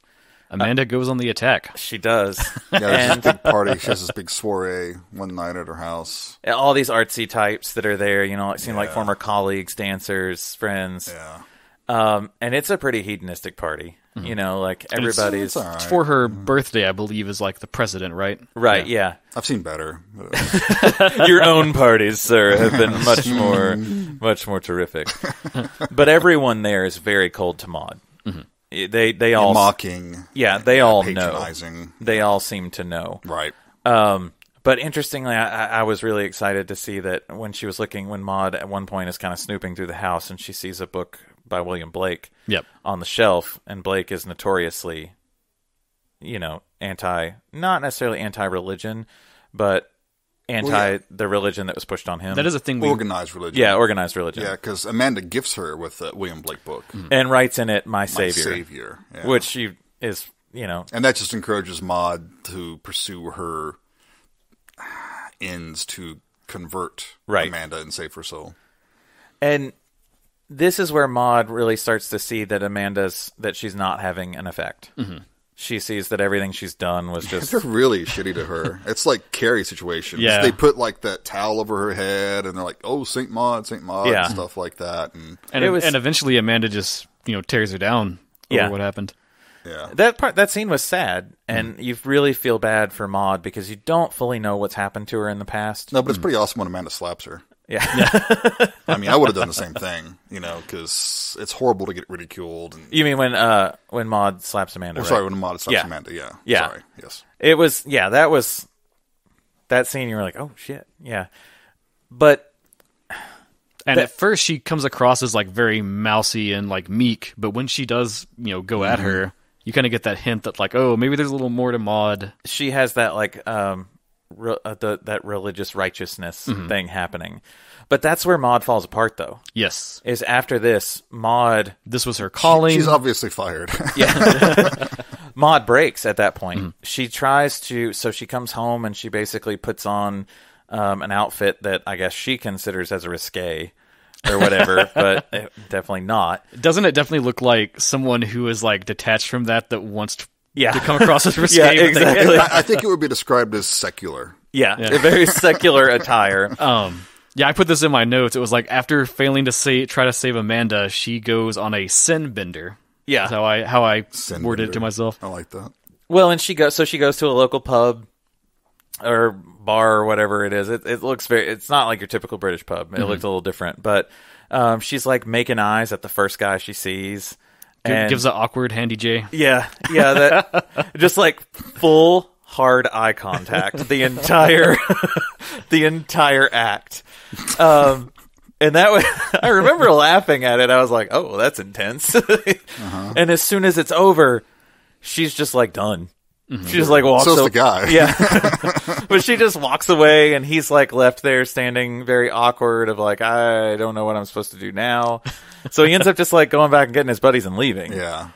Amanda goes on the attack. She does. Yeah, there's this big party. She has this big soiree one night at her house. All these artsy types that are there, it seem like former colleagues, dancers, friends. Yeah. And it's a pretty hedonistic party. Like everybody's... It's It's for her birthday, I believe, is like the precedent, right? Right, yeah. I've seen better. Your own parties, sir, have been much more terrific. But everyone there is very cold to Maud. They all mocking. Yeah, they all know. Patronizing. They all seem to know. Right. But interestingly, I was really excited to see that when Maud at one point is kind of snooping through the house and she sees a book by William Blake on the shelf, and Blake is notoriously, not necessarily anti-religion, but the religion that was pushed on him. That is a thing. Organized religion. Yeah, organized religion. Yeah, because Amanda gifts her with the William Blake book. And writes in it, My Savior. Savior. Yeah. Which is, And that just encourages Maud to pursue her ends to convert Amanda and save her soul. And this is where Maud really starts to see that she's not having an effect. She sees that everything she's done was just... They're really shitty to her. It's like Carrie situations. Yeah. They put like that towel over her head and they're like, oh, Saint Maud, and stuff like that. And eventually Amanda just, tears her down over what happened. Yeah. That scene was sad, and you really feel bad for Maud because you don't fully know what's happened to her in the past. No, but it's pretty awesome when Amanda slaps her. Yeah. I mean, I would have done the same thing, because it's horrible to get ridiculed. And... You mean when Maud slaps Amanda? Sorry, when Maud slaps Amanda. Yeah. Sorry. Yes. It was. Yeah, that was that scene. You were like, oh shit. Yeah. But. And at first she comes across as like very mousy and like meek, but when she does, go at her, you kind of get that hint that like, oh, maybe there's a little more to Maud. She has that like that religious righteousness thing happening. But that's where Maud falls apart, though. Yes. Is after this, Maud... This was her calling. She's obviously fired. Yeah. Maud breaks at that point. She tries to... So she comes home and she basically puts on an outfit that I guess she considers as a risque or whatever, but definitely not. Doesn't it definitely look like someone who is like detached from that wants to come across as risque? Yeah, exactly. I think it would be described as secular. Yeah, a very secular attire. Yeah, I put this in my notes. It was like after failing to try to save Amanda, she goes on a sin bender. Yeah, that's how I worded it to myself. I like that. Well, and she goes to a local pub, or bar or whatever it is. It looks it's not like your typical British pub. It looked a little different, but she's like making eyes at the first guy she sees. And Gives an awkward handy J. yeah, that just like full hard eye contact the entire act. And that was, I remember laughing at it. I was like, "Oh, that's intense." And as soon as it's over, she's just like done. She just like walks. So's the guy. Yeah, but she just walks away, and he's like left there standing, very awkward. Of like, I don't know what I'm supposed to do now. So he ends up just like going back and getting his buddies and leaving. Yeah.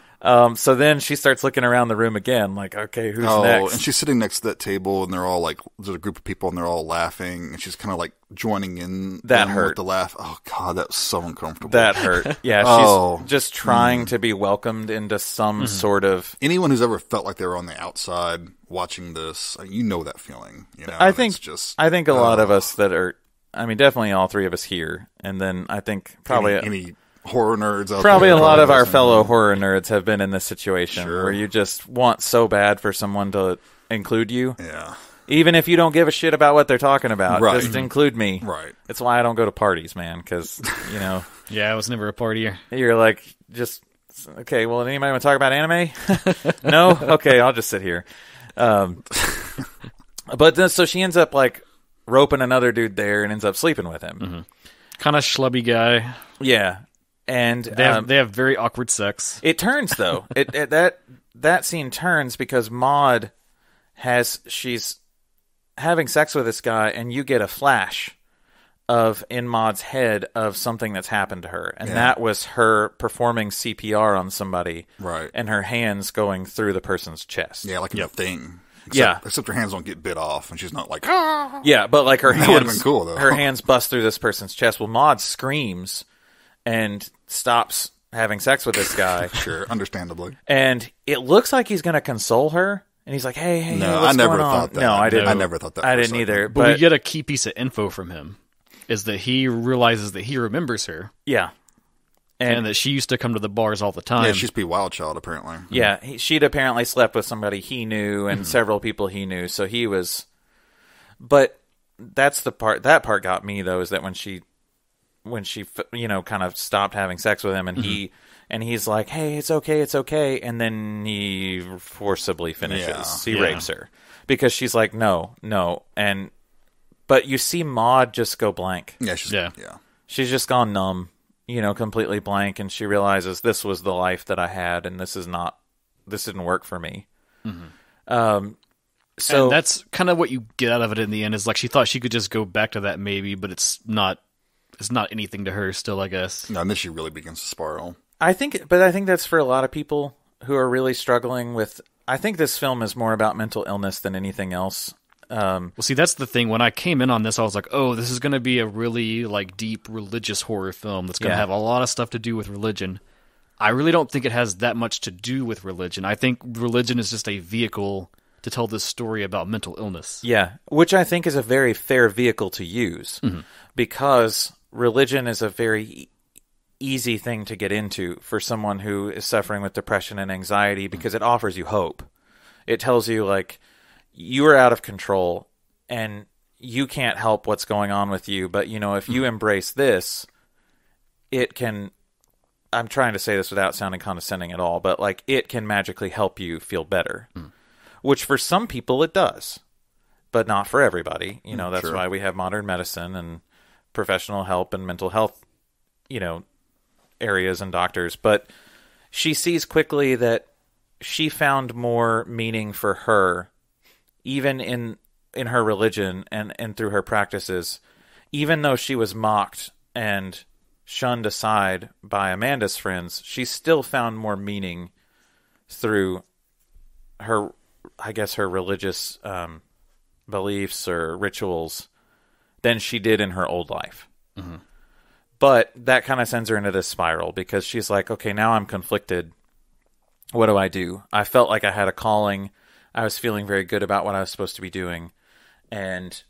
So then she starts looking around the room again, like, okay, who's Oh, next? and she's sitting next to that table, and they're all like, there's a group of people, and they're all laughing, and she's kind of like joining in That them hurt. with the laugh. Oh God, that was so uncomfortable. That hurt. Yeah, Oh. she's just trying to be welcomed into some sort of. Anyone who's ever felt like they were on the outside watching this, you know that feeling. You know, I and think it's just I think a lot of us that are. I mean, definitely all three of us here, and then I think probably any horror nerds out probably there. a lot of our listening. fellow horror nerds have been in this situation Sure. where you just want so bad for someone to include you. Yeah. Even if you don't give a shit about what they're talking about, Right. just include me. Right. It's why I don't go to parties, man, because, you know, Yeah, I was never a partier. you're like, just, okay, well, anybody want to talk about anime? No? Okay, I'll just sit here. But then, so she ends up, like, roping another dude there and ends up sleeping with him. Kind of schlubby guy. Yeah. And They have very awkward sex. it turns, though. That scene turns because Maud she's having sex with this guy, and you get a flash in Maud's head of something that's happened to her. And that was her performing CPR on somebody. Right. And her hands going through the person's chest. Yeah, like in the Thing. Yeah. Except her hands don't get bit off, and she's not like, ah. Yeah, but like her That would've hands, been cool, though. her hands bust through this person's chest. Well, Maud screams and stops having sex with this guy. Sure, understandably. And it looks like he's going to console her. And he's like, hey, No, what's I never going on? thought that. No, I didn't. I never thought that. I for a didn't second. either. But we get a key piece of info from him, is that he realizes that he remembers her, yeah. and that she used to come to the bars all the time. Yeah, she's be Wild Child, apparently. Yeah, she'd apparently slept with somebody he knew and several people he knew, so he was... But that's the part... That part got me, though, is that when she kind of stopped having sex with him, and he's like, hey, it's okay, and then he forcibly finishes. Yeah. He rapes her. Because she's like, no, but you see Maud just go blank. Yeah, yeah. She's just gone numb, completely blank, and she realizes this was the life that I had, and this didn't work for me. So and that's kind of what you get out of it in the end, is like she thought she could just go back to that maybe, but it's not anything to her still, I guess. No, and then she really begins to spiral. I think that's for a lot of people who are really struggling with. I think this film is more about mental illness than anything else. Well, see, that's the thing. When I came in on this, I was like, oh, this is going to be a really like deep religious horror film that's going to have a lot of stuff to do with religion. I really don't think it has that much to do with religion. I think religion is just a vehicle to tell this story about mental illness. Yeah, which I think is a very fair vehicle to use, because religion is a very easy thing to get into for someone who is suffering with depression and anxiety, because it offers you hope. It tells you, like, you are out of control and you can't help what's going on with you, but if you embrace this, it can... I'm trying to say this without sounding condescending at all, but like it can magically help you feel better, which for some people it does, but not for everybody. That's Sure. why we have modern medicine and professional help and mental health, areas and doctors. But she sees quickly that she found more meaning for her, even in her religion and through her practices, even though she was mocked and shunned aside by Amanda's friends, she still found more meaning through her, I guess, her religious beliefs or rituals than she did in her old life. But that kind of sends her into this spiral, because she's like, okay, now I'm conflicted. What do I do? I felt like I had a calling. I was feeling very good about what I was supposed to be doing. And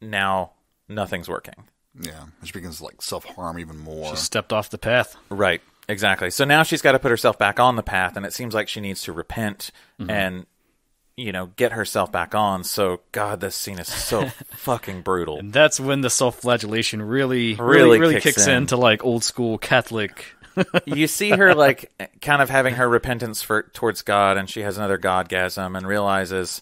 now nothing's working. Yeah, she begins to like self-harm even more. She stepped off the path. Right, exactly. So now she's got to put herself back on the path, and it seems like she needs to repent and, get herself back on. So, God, this scene is so fucking brutal. And that's when the self-flagellation really kicks in to like old school Catholic. You see her like kind of having her repentance towards God, and she has another Godgasm and realizes,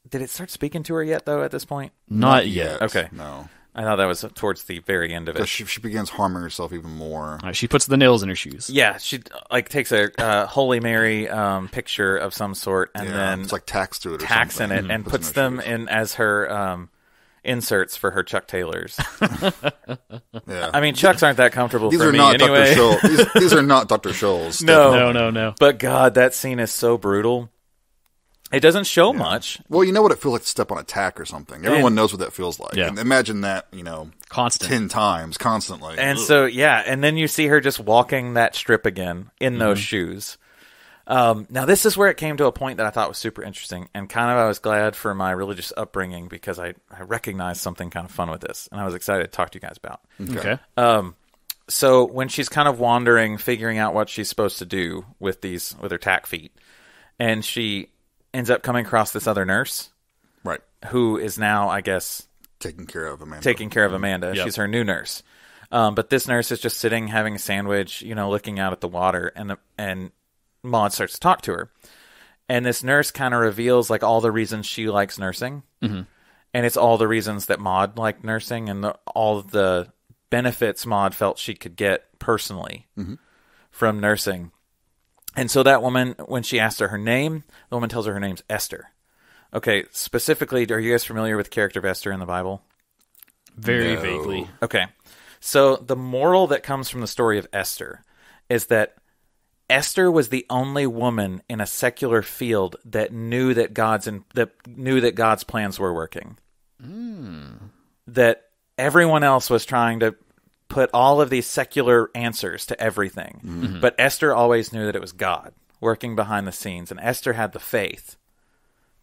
did it start speaking to her yet though at this point? Not yet. Okay. No. I thought that was towards the very end of it. She begins harming herself even more. She puts the nails in her shoes. Yeah, she like takes a Holy Mary picture of some sort, and then it's like tacks to it, tacks in it, and puts them in as her inserts for her Chuck Taylors. Yeah, I mean, Chucks aren't that comfortable these for are me not anyway. Dr. Scholl. These are not Dr. Scholl's. No. But God, that scene is so brutal. It doesn't show much. Well, you know what it feels like to step on a tack or something. Everyone knows what that feels like. Yeah. And imagine that, Constant. 10 times, constantly. And Ugh. so, yeah, and then you see her just walking that strip again in those shoes. Now, this is where it came to a point that I thought was super interesting, and kind of I was glad for my religious upbringing because I recognized something kind of fun with this, and I was excited to talk to you guys about. Okay. So when she's kind of wandering, figuring out what she's supposed to do with her tack feet, and she ends up coming across this other nurse, Right. who is now, I guess, Taking care of Amanda. Yep. She's her new nurse. But this nurse is just sitting, having a sandwich, looking out at the water, and Maud starts to talk to her. And this nurse kind of reveals like all the reasons she likes nursing. Mm-hmm. And it's all the reasons that Maud liked nursing and all of the benefits Maud felt she could get personally from nursing. And so that woman, when she asked her name, the woman tells her name's Esther. Okay, specifically, are you guys familiar with the character of Esther in the Bible? Very vaguely. Okay. So the moral that comes from the story of Esther is that Esther was the only woman in a secular field that knew that God's plans were working. That everyone else was trying to put all of these secular answers to everything. But Esther always knew that it was God working behind the scenes, and Esther had the faith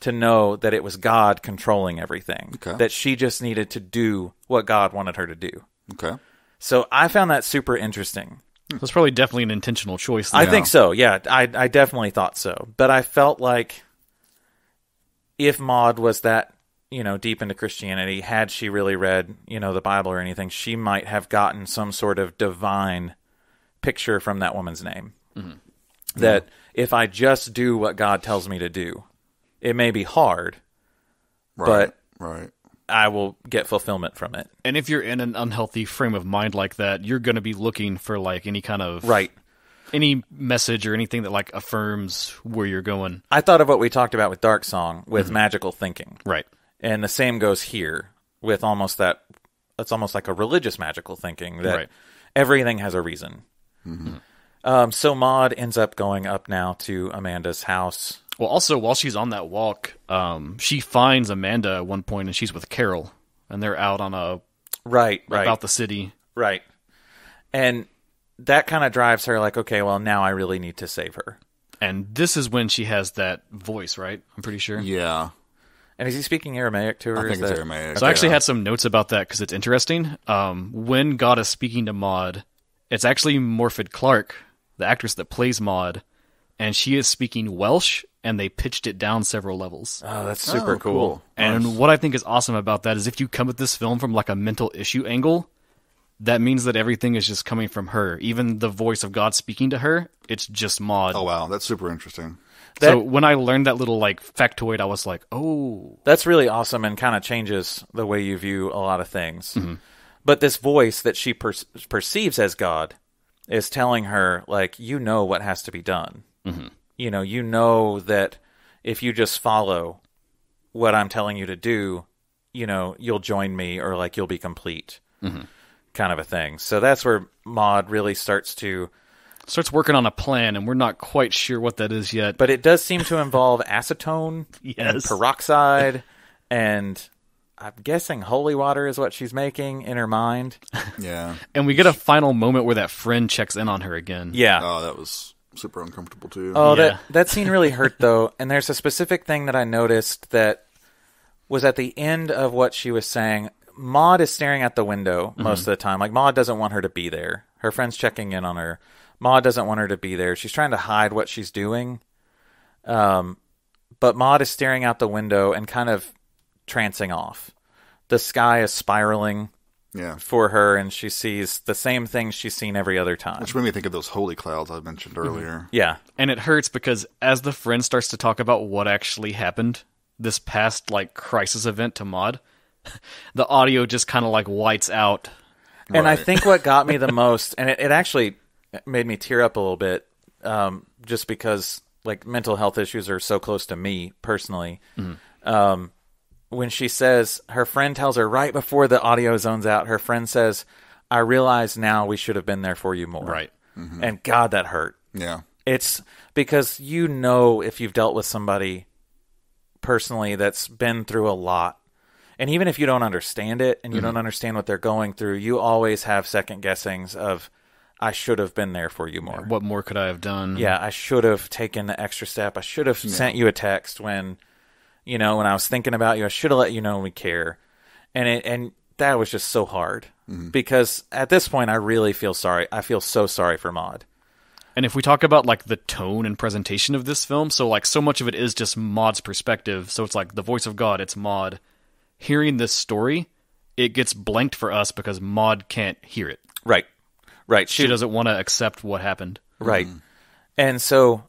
to know that it was God controlling everything. Okay. That she just needed to do what God wanted her to do. Okay. So I found that super interesting. That's probably definitely an intentional choice. I think so, yeah. I definitely thought so. But I felt like if Maud was that, deep into Christianity, had she really read, the Bible or anything, she might have gotten some sort of divine picture from that woman's name. That if I just do what God tells me to do, it may be hard, but I will get fulfillment from it. And if you're in an unhealthy frame of mind like that, you're going to be looking for like any kind of any message or anything that like affirms where you're going. I thought of what we talked about with Dark Song with magical thinking. Right. And the same goes here with it's almost like a religious magical thinking that everything has a reason. So Maud ends up going up now to Amanda's house. Well, also, while she's on that walk, she finds Amanda at one point, and she's with Carol, and they're out on a... About the city. Right. And that kind of drives her like, okay, well, now I really need to save her. And this is when she has that voice, right? I'm pretty sure. Yeah. And is he speaking Aramaic to her? I think it's Aramaic. So I actually had some notes about that because it's interesting. When God is speaking to Maud, it's actually Morfydd Clark, the actress that plays Maud, and she is speaking Welsh, and they pitched it down several levels. Oh, that's super cool. And what I think is awesome about that is if you come at this film from like a mental issue angle, that means that everything is just coming from her. Even the voice of God speaking to her, it's just Maud. Oh, wow. That's super interesting. So when I learned that little like factoid, I was like, oh. That's really awesome and kind of changes the way you view a lot of things. But this voice that she perceives as God is telling her, like, what has to be done. You know that if you just follow what I'm telling you to do, you'll join me or like you'll be complete kind of a thing. So that's where Maud really starts working on a plan, and we're not quite sure what that is yet. But it does seem to involve acetone and peroxide, and I'm guessing holy water is what she's making in her mind. Yeah. And we get a final moment where that friend checks in on her again. Yeah. Oh, that was super uncomfortable too. Oh, yeah. That scene really hurt, though. And there's a specific thing that I noticed that was at the end of what she was saying. Maud is staring at the window most of the time. Like, Maud doesn't want her to be there. Her friend's checking in on her. Maud doesn't want her to be there. She's trying to hide what she's doing. But But Maud is staring out the window and kind of trancing off. The sky is spiraling for her, and she sees the same things she's seen every other time. Which made me think of those holy clouds I mentioned earlier. Yeah. And it hurts because as the friend starts to talk about what actually happened, this past, like, crisis event to Maud, the audio just kind of, like, whites out. And I think what got me the most, and it actually made me tear up a little bit, just because, like, mental health issues are so close to me, personally. When she says, her friend tells her right before the audio zones out, her friend says, I realize now we should have been there for you more. Right. And God, that hurt. Yeah. It's because if you've dealt with somebody personally that's been through a lot, and even if you don't understand it and you don't understand what they're going through, you always have second guessings of, I should have been there for you more. What more could I have done? Yeah, I should have taken the extra step. I should have sent you a text when I was thinking about you. I should have let you know we care. And that was just so hard. Because at this point, I really feel sorry. I feel so sorry for Maud. And if we talk about, like, the tone and presentation of this film, so, like, so much of it is just Maud's perspective. So it's like the voice of God, it's Maud. Hearing this story, it gets blanked for us because Maud can't hear it. Right. She doesn't want to accept what happened. Right. And so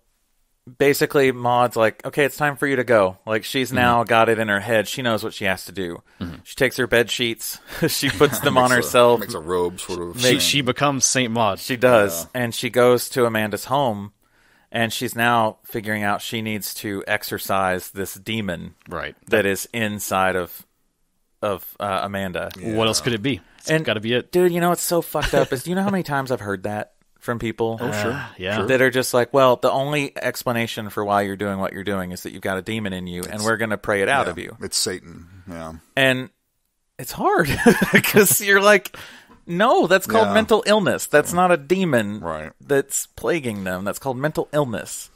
basically Maud's like, okay, it's time for you to go. Like, she's now got it in her head. She knows what she has to do. She takes her bed sheets. She puts them on herself. Makes a robe sort of. She becomes Saint Maud. She does. Yeah. And she goes to Amanda's home, and she's now figuring out she needs to exorcise this demon that is inside of Amanda. Yeah. What else could it be? It's got to be it. Dude, what's so fucked up is, do you know how many times I've heard that from people? Oh, sure. Yeah. That are just like, well, the only explanation for why you're doing what you're doing is that you've got a demon in you, and we're going to pray it out of you. It's Satan. Yeah. And it's hard because you're like, no, that's called mental illness. That's not a demon that's plaguing them. That's called mental illness.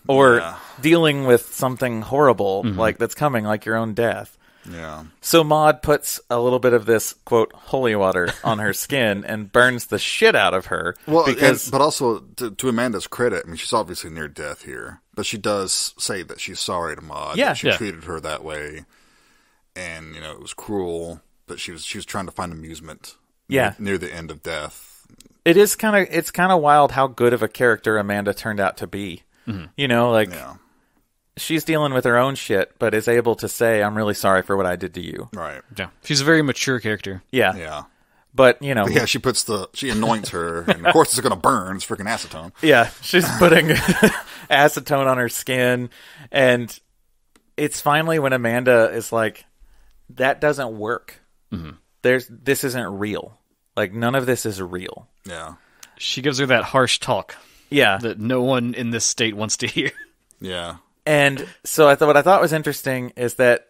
Or dealing with something horrible like that's coming, like your own death. Yeah. So Maud puts a little bit of this, quote, holy water on her skin and burns the shit out of her. Well, but also, to Amanda's credit, I mean, she's obviously near death here, but she does say that she's sorry to Maud. Yeah. That she treated her that way, and, it was cruel, but she was trying to find amusement near the end of death. It's kind of wild how good of a character Amanda turned out to be. She's dealing with her own shit, but is able to say, I'm really sorry for what I did to you. Right. Yeah. She's a very mature character. Yeah. Yeah. But, she anoints her, and of course it's going to burn. It's freaking acetone. Yeah. She's putting acetone on her skin, and it's finally when Amanda is like, that doesn't work. This isn't real. Like, none of this is real. Yeah. She gives her that harsh talk. Yeah. That no one in this state wants to hear. Yeah. And so what I thought was interesting is that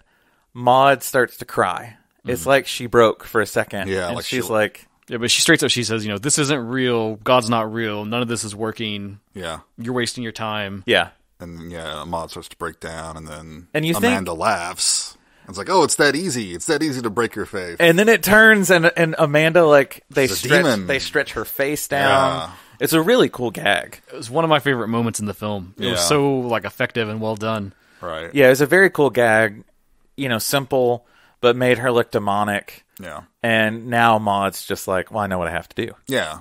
Maud starts to cry. It's like she broke for a second. Yeah, and like she's like... Yeah, but she straight up, she says, this isn't real. God's not real. None of this is working. Yeah. You're wasting your time. Yeah. And Maud starts to break down, and then Amanda laughs. It's like, oh, it's that easy. It's that easy to break your faith. And then it turns, and Amanda, like, they stretch her face down. Yeah. It's a really cool gag. It was one of my favorite moments in the film. It was so, like, effective and well done. Right. Yeah, it was a very cool gag. Simple, but made her look demonic. Yeah. And now Maud's just like, well, I know what I have to do. Yeah.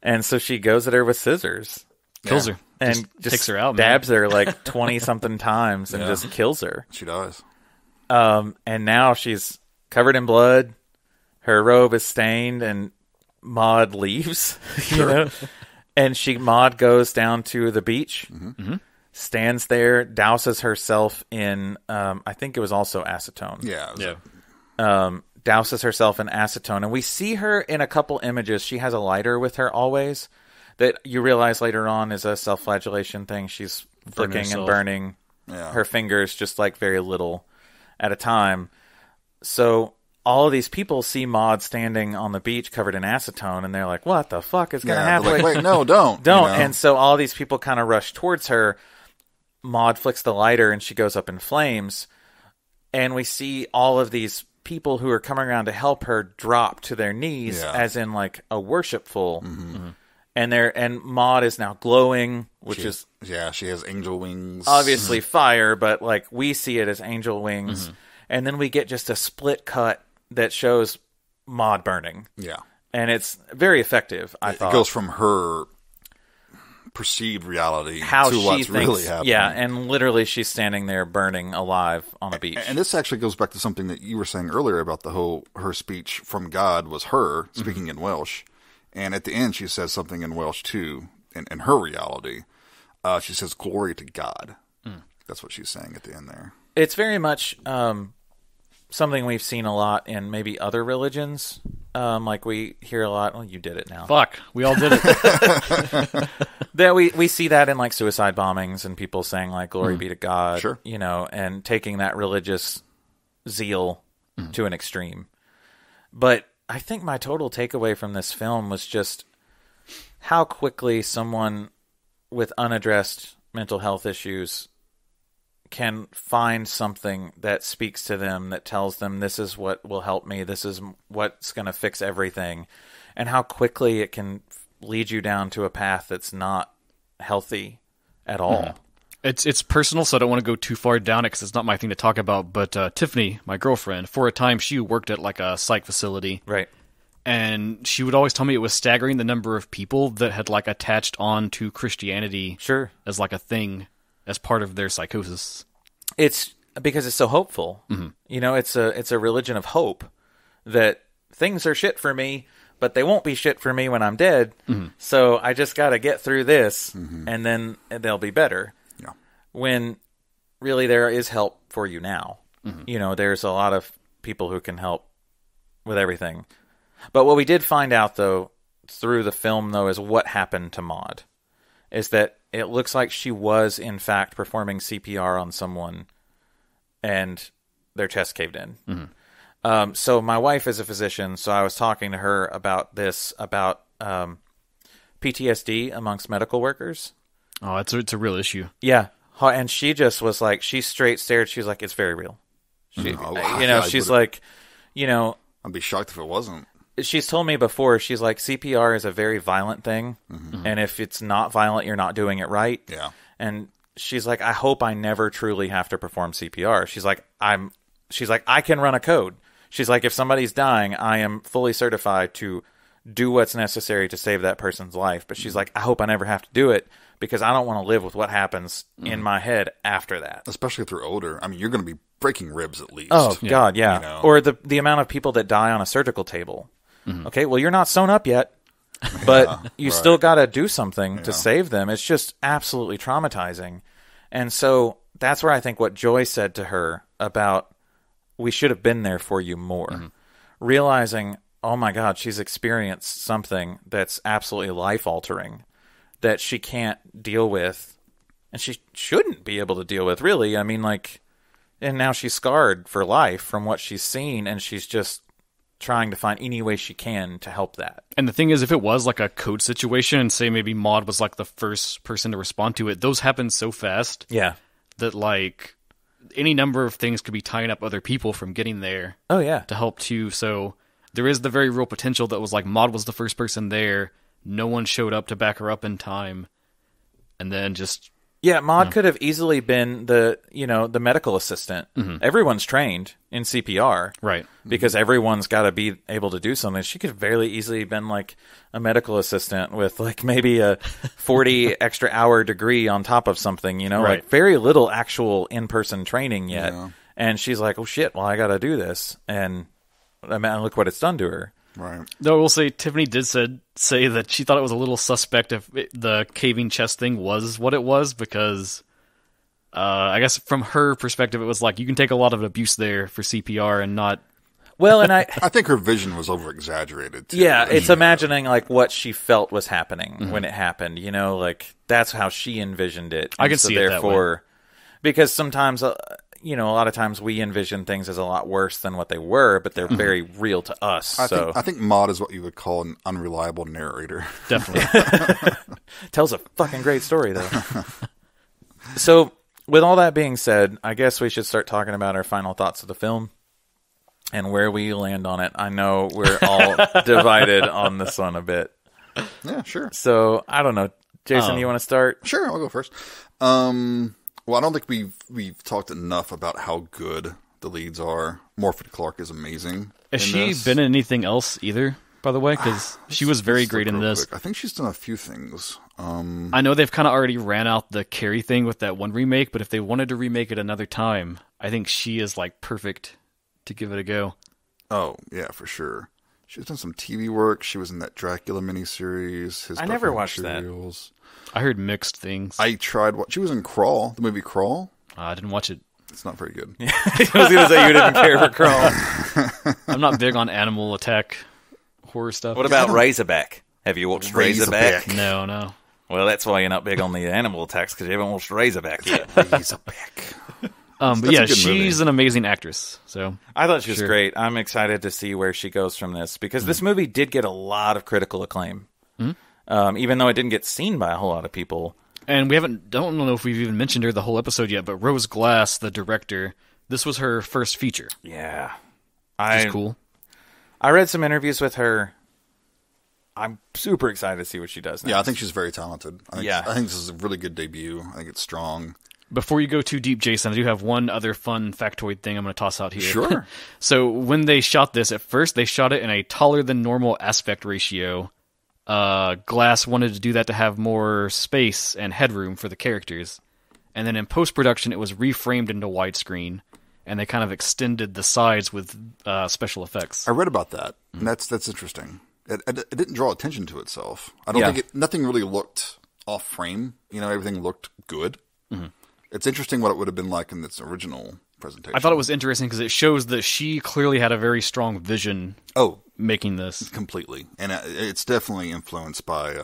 And so she goes at her with scissors. Kills her. And just takes her out, stabs her like 20-something times and just kills her. She does. And now she's covered in blood. Her robe is stained, and Maud leaves. And Maud goes down to the beach, stands there, douses herself in, I think it was also acetone. Yeah. Douses herself in acetone. And we see her in a couple images. She has a lighter with her always that you realize later on is a self-flagellation thing. She's flicking and burning her fingers just like very little at a time. So all of these people see Maud standing on the beach covered in acetone, and they're like, what the fuck is going to happen? Like, wait, no, don't. Don't. And so all these people kind of rush towards her. Maud flicks the lighter, and she goes up in flames. And we see all of these people who are coming around to help her drop to their knees, as in like a worshipful. and Maud is now glowing, which is she has angel wings. Obviously fire, but like we see it as angel wings. And then we get just a split cut that shows Maud burning. Yeah. And it's very effective, I thought. It goes from her perceived reality how to she what's thinks, really happening. Yeah, and literally she's standing there burning alive on a beach. And this actually goes back to something that you were saying earlier about her speech from God was her speaking in Welsh. And at the end, she says something in Welsh, too, in her reality. She says, glory to God. That's what she's saying at the end there. It's very much something we've seen a lot in maybe other religions. Like we hear a lot, well, you did it now. Fuck, we all did it. That we see that in like suicide bombings and people saying like glory be to God, Sure. And taking that religious zeal to an extreme. But I think my total takeaway from this film was just how quickly someone with unaddressed mental health issues can find something that speaks to them, that tells them this is what will help me, this is what's going to fix everything, and how quickly it can lead you down to a path that's not healthy at all. It's personal, so I don't want to go too far down it because it's not my thing to talk about, but Tiffany, my girlfriend, for a time she worked at like a psych facility. Right. And she would always tell me it was staggering the number of people that had like attached on to Christianity Sure. as like a thing as part of their psychosis. It's because it's so hopeful. It's a religion of hope that things are shit for me, but they won't be shit for me when I'm dead. So I just got to get through this and then they'll be better. Yeah. When really there is help for you now. There's a lot of people who can help with everything. But what we did find out, though, through the film, though, is what happened to Maud. Is that it looks like she was, in fact, performing CPR on someone and their chest caved in. So my wife is a physician, so I was talking to her about this, about PTSD amongst medical workers. Oh, it's a real issue. Yeah. And she just was like, she straight stared. She's like, it's very real. She's like, I'd be shocked if it wasn't. She's told me before, she's like, CPR is a very violent thing. And if it's not violent, you're not doing it right. Yeah. And she's like, I hope I never truly have to perform CPR. She's like, I can run a code. She's like, if somebody's dying, I am fully certified to do what's necessary to save that person's life. But she's like, I hope I never have to do it because I don't want to live with what happens in my head after that. Especially if they're older. I mean, you're going to be breaking ribs at least. Oh, God, yeah. Or the amount of people that die on a surgical table. Okay, well, you're not sewn up yet, but you still got to do something to save them. It's just absolutely traumatizing. And so that's where I think what Joy said to her about we should have been there for you more. Realizing, oh my God, she's experienced something that's absolutely life-altering that she can't deal with, and she shouldn't be able to deal with, really. I mean, like, and now she's scarred for life from what she's seen, and she's just trying to find any way she can to help that. And the thing is, if it was like a code situation, and say maybe Maud was like the first person to respond to it, those happen so fast that like any number of things could be tying up other people from getting there to help too. So there is the very real potential that was like Maud was the first person there, no one showed up to back her up in time, and then just... Yeah, Maud could have easily been the medical assistant. Everyone's trained in CPR. Right. Because everyone's got to be able to do something. She could have very easily been like a medical assistant with like maybe a 40 extra hour degree on top of something, like very little actual in-person training yet. Yeah. And she's like, oh shit, well I got to do this. And I mean, look what it's done to her. Right. Though I will say, Tiffany did say that she thought it was a little suspect if the caving chest thing was what it was, because I guess from her perspective, it was like you can take a lot of abuse there for CPR and not... Well, and I think her vision was over-exaggerated, too. Yeah, it's imagining like what she felt was happening when it happened, like that's how she envisioned it. I can see it that way. Because sometimes... a lot of times we envision things as a lot worse than what they were, but they're very real to us. I think Maud is what you would call an unreliable narrator. Definitely. Tells a fucking great story, though. So, with all that being said, I guess we should start talking about our final thoughts of the film and where we land on it. I know we're all divided on this one a bit. Yeah, sure. So I don't know, Jason. You want to start? Sure, I'll go first. Well, I don't think we've talked enough about how good the leads are. Morfydd Clark is amazing. Has she been in anything else either, by the way? Because she was very great in this. Quick. I think she's done a few things. I know they've kind of already ran out the Carrie thing with that one remake, but if they wanted to remake it another time, I think she is like perfect to give it a go. Oh, yeah, for sure. She's done some TV work. She was in that Dracula miniseries. I never watched that. I heard mixed things. I tried. She was in Crawl, the movie Crawl. I didn't watch it. It's not very good. I was going to say you didn't care for Crawl. I'm not big on animal attack horror stuff. What about Razorback? Have you watched Razorback? No. Well, that's why you're not big on the animal attacks, because you haven't watched Razorback yet. Razorback. But yeah, she's an amazing actress. So I thought she was great. I'm excited to see where she goes from this, because this movie did get a lot of critical acclaim, even though it didn't get seen by a whole lot of people. And don't know if we've even mentioned her the whole episode yet, but Rose Glass, the director, this was her first feature. Yeah, which is cool. I read some interviews with her. I'm super excited to see what she does next. Yeah, I think she's very talented. I think this is a really good debut. I think it's strong. Before you go too deep, Jason, I do have one other fun factoid thing I'm going to toss out here. Sure. So when they shot this, at first they shot it in a taller than normal aspect ratio. Glass wanted to do that to have more space and headroom for the characters. And then in post-production, it was reframed into widescreen, and they kind of extended the sides with special effects. I read about that, and that's interesting. It didn't draw attention to itself. I don't think nothing really looked off frame. Everything looked good. Mm-hmm. It's interesting what it would have been like in its original presentation. I thought it was interesting because it shows that she clearly had a very strong vision making this. Completely. And it's definitely influenced by,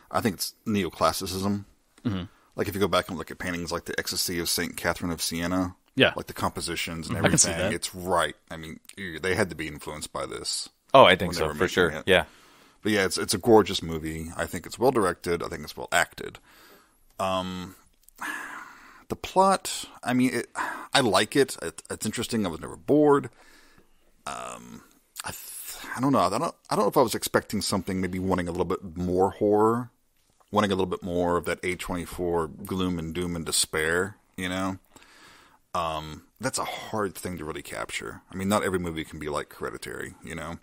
I think it's neoclassicism. Mm-hmm. Like if you go back and look at paintings like the Ecstasy of St. Catherine of Siena, like the compositions and everything, I can see that. It's right. I mean, they had to be influenced by this. Oh, I think so, for sure. It. Yeah. But yeah, it's a gorgeous movie. I think it's well directed. I think it's well acted. The plot, I mean, I like it. It's interesting. I was never bored. I don't know. I don't know if I was expecting something, maybe wanting a little bit more horror, wanting a little bit more of that A24 gloom and doom and despair, That's a hard thing to really capture. I mean, not every movie can be like Hereditary,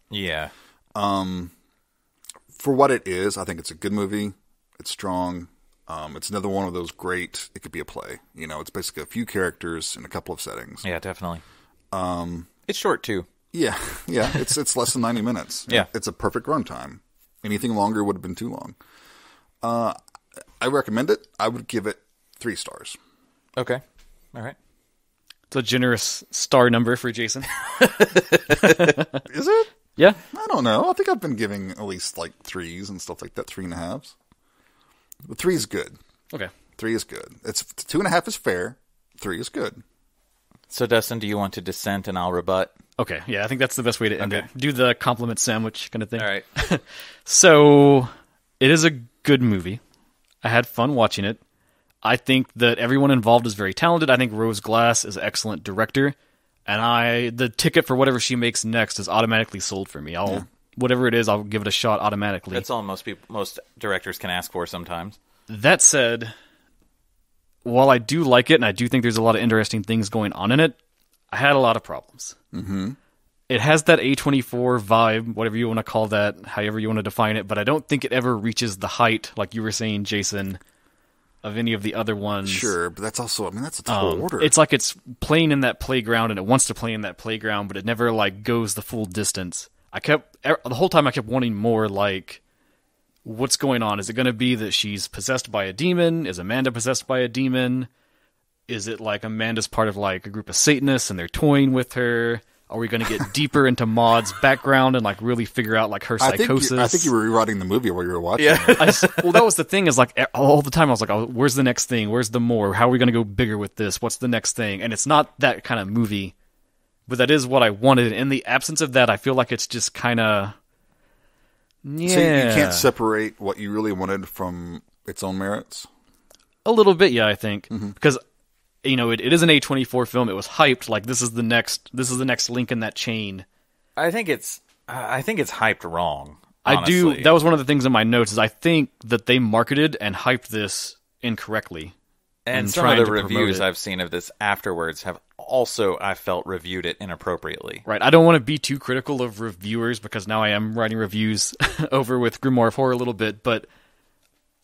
Yeah. For what it is, I think it's a good movie. It's strong. It's another one of those great, it could be a play. It's basically a few characters in a couple of settings. Yeah, definitely. It's short, too. Yeah. It's less than 90 minutes. Yeah. It's a perfect runtime. Anything longer would have been too long. I recommend it. I would give it 3 stars. Okay. All right. It's a generous star number for Jason. Is it? Yeah. I don't know. I think I've been giving at least like 3s and stuff like that, 3.5s. But 3 is good. Okay. 3 is good. 2.5 is fair. 3 is good. So, Dustin, do you want to dissent and I'll rebut? Okay. Yeah, I think that's the best way to end it. Do the compliment sandwich kind of thing. All right. So, it is a good movie. I had fun watching it. I think that everyone involved is very talented. I think Rose Glass is an excellent director. And the ticket for whatever she makes next is automatically sold for me. Whatever it is, I'll give it a shot automatically. That's all most directors can ask for sometimes. That said, while I do like it, and I do think there's a lot of interesting things going on in it, I had a lot of problems. Mm-hmm. It has that A24 vibe, whatever you want to call that, however you want to define it, but I don't think it ever reaches the height, like you were saying, Jason, of any of the other ones. Sure, but that's also, that's a tall order. It's like it's playing in that playground, and it wants to play in that playground, but it never goes the full distance. The whole time I kept wanting more, what's going on? Is it going to be that she's possessed by a demon? Is Amanda possessed by a demon? Is it like Amanda's part of a group of Satanists and they're toying with her? Are we going to get deeper into Maud's background and really figure out her psychosis? I think you were rewriting the movie while you were watching. Yeah. Well, that was the thing is all the time I was like, oh, where's the next thing? Where's the more? How are we going to go bigger with this? What's the next thing? And it's not that kind of movie. But that is what I wanted. In the absence of that, I feel like it's just kind of... Yeah. So you can't separate what you really wanted from its own merits? A little bit, yeah, I think. Mm-hmm. Because, it is an A24 film. It was hyped. This is the next link in that chain. I think it's hyped wrong. I do. honestly. That was one of the things in my notes. Is I think that they marketed and hyped this incorrectly. And some trying of to the promote reviews it. I've seen of this afterwards have also, I felt, reviewed it inappropriately. Right. I don't want to be too critical of reviewers because now I am writing reviews over with Grimoire of Horror a little bit, but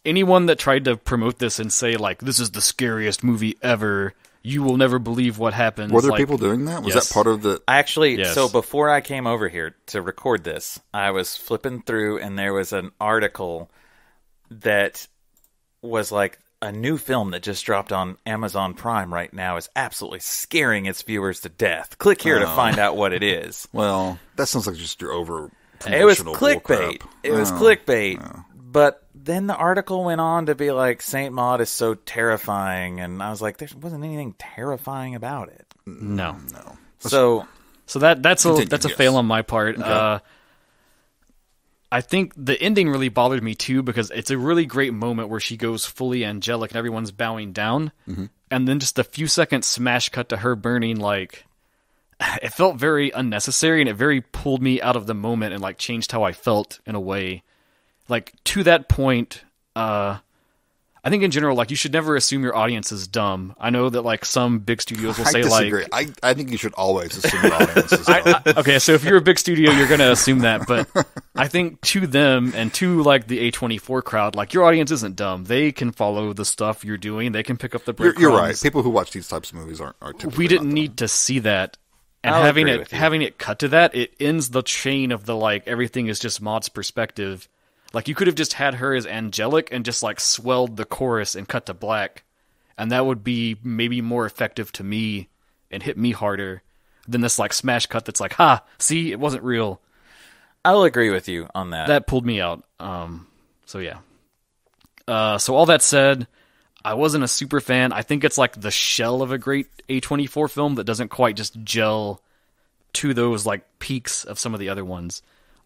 anyone that tried to promote this and say, like, this is the scariest movie ever, you will never believe what happens. Were there like, people doing that? Was yes. that part of the... I actually, Yes. so before I came over here to record this, I was flipping through and there was an article that was like, a new film that just dropped on Amazon Prime right now is absolutely scaring its viewers to death. Click here to find out what it is. Well, that sounds like just your over It was promotional clickbait. bullcrap. It was clickbait. But then the article went on to be like, Saint Maud is so terrifying. And I was like, there wasn't anything terrifying about it. No. So that's Continue, a yes. fail on my part. Okay. I think the ending really bothered me too because it's a really great moment where she goes fully angelic and everyone's bowing down, and then just a few seconds smash cut to her burning. Like, it felt very unnecessary and it very pulled me out of the moment and like changed how I felt in a way. Like, to that point, I think in general, like, you should never assume your audience is dumb. I know that like some big studios will I say disagree. like, I think you should always assume your audience is dumb. okay, so if you're a big studio, you're going to assume that. But I think to them and to like the A24 crowd, like, your audience isn't dumb. They can follow the stuff you're doing. They can pick up the breadcrumbs. You're right. People who watch these types of movies are typically We didn't not need to see that. And I'll having agree it with you. having it cut to that, it ends the chain of the like everything is just Maud's perspective. Like, you could have just had her as angelic and just like swelled the chorus and cut to black, and that would be maybe more effective to me and hit me harder than this like smash cut that's like, ha, see, it wasn't real. I'll agree with you on that. That pulled me out. So yeah. So all that said, I wasn't a super fan. I think it's like the shell of a great A24 film that doesn't quite just gel to those like peaks of some of the other ones.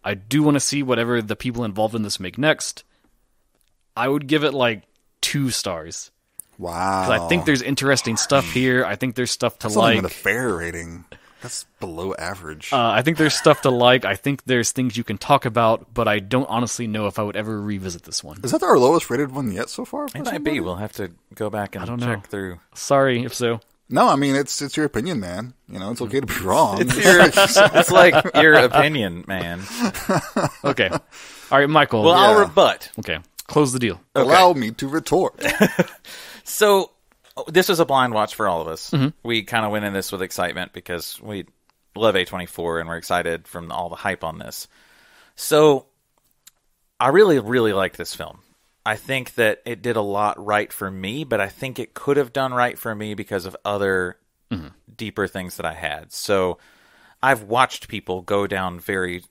I do want to see whatever the people involved in this make next. I would give it like 2 stars. Wow. 'Cause I think there's interesting stuff here. I think there's stuff to That's not like. even a fair rating. That's below average. I think there's stuff to like. I think there's things you can talk about, but I don't honestly know if I would ever revisit this one. Is that our lowest rated one yet so far? It might be. We'll have to go back and don't check know. through. Sorry if so. No, I mean, it's your opinion, man. You know, it's okay to be wrong. It's like your opinion, man. Okay. All right, Michael. Well, Yeah. I'll rebut. Okay. Close the deal. Allow me to retort. So this was a blind watch for all of us. We kind of went in this with excitement because we love A24 and we're excited from all the hype on this. So I really, really liked this film. I think that it did a lot right for me, but I think it could have done right for me because of other deeper things that I had. So I've watched people go down very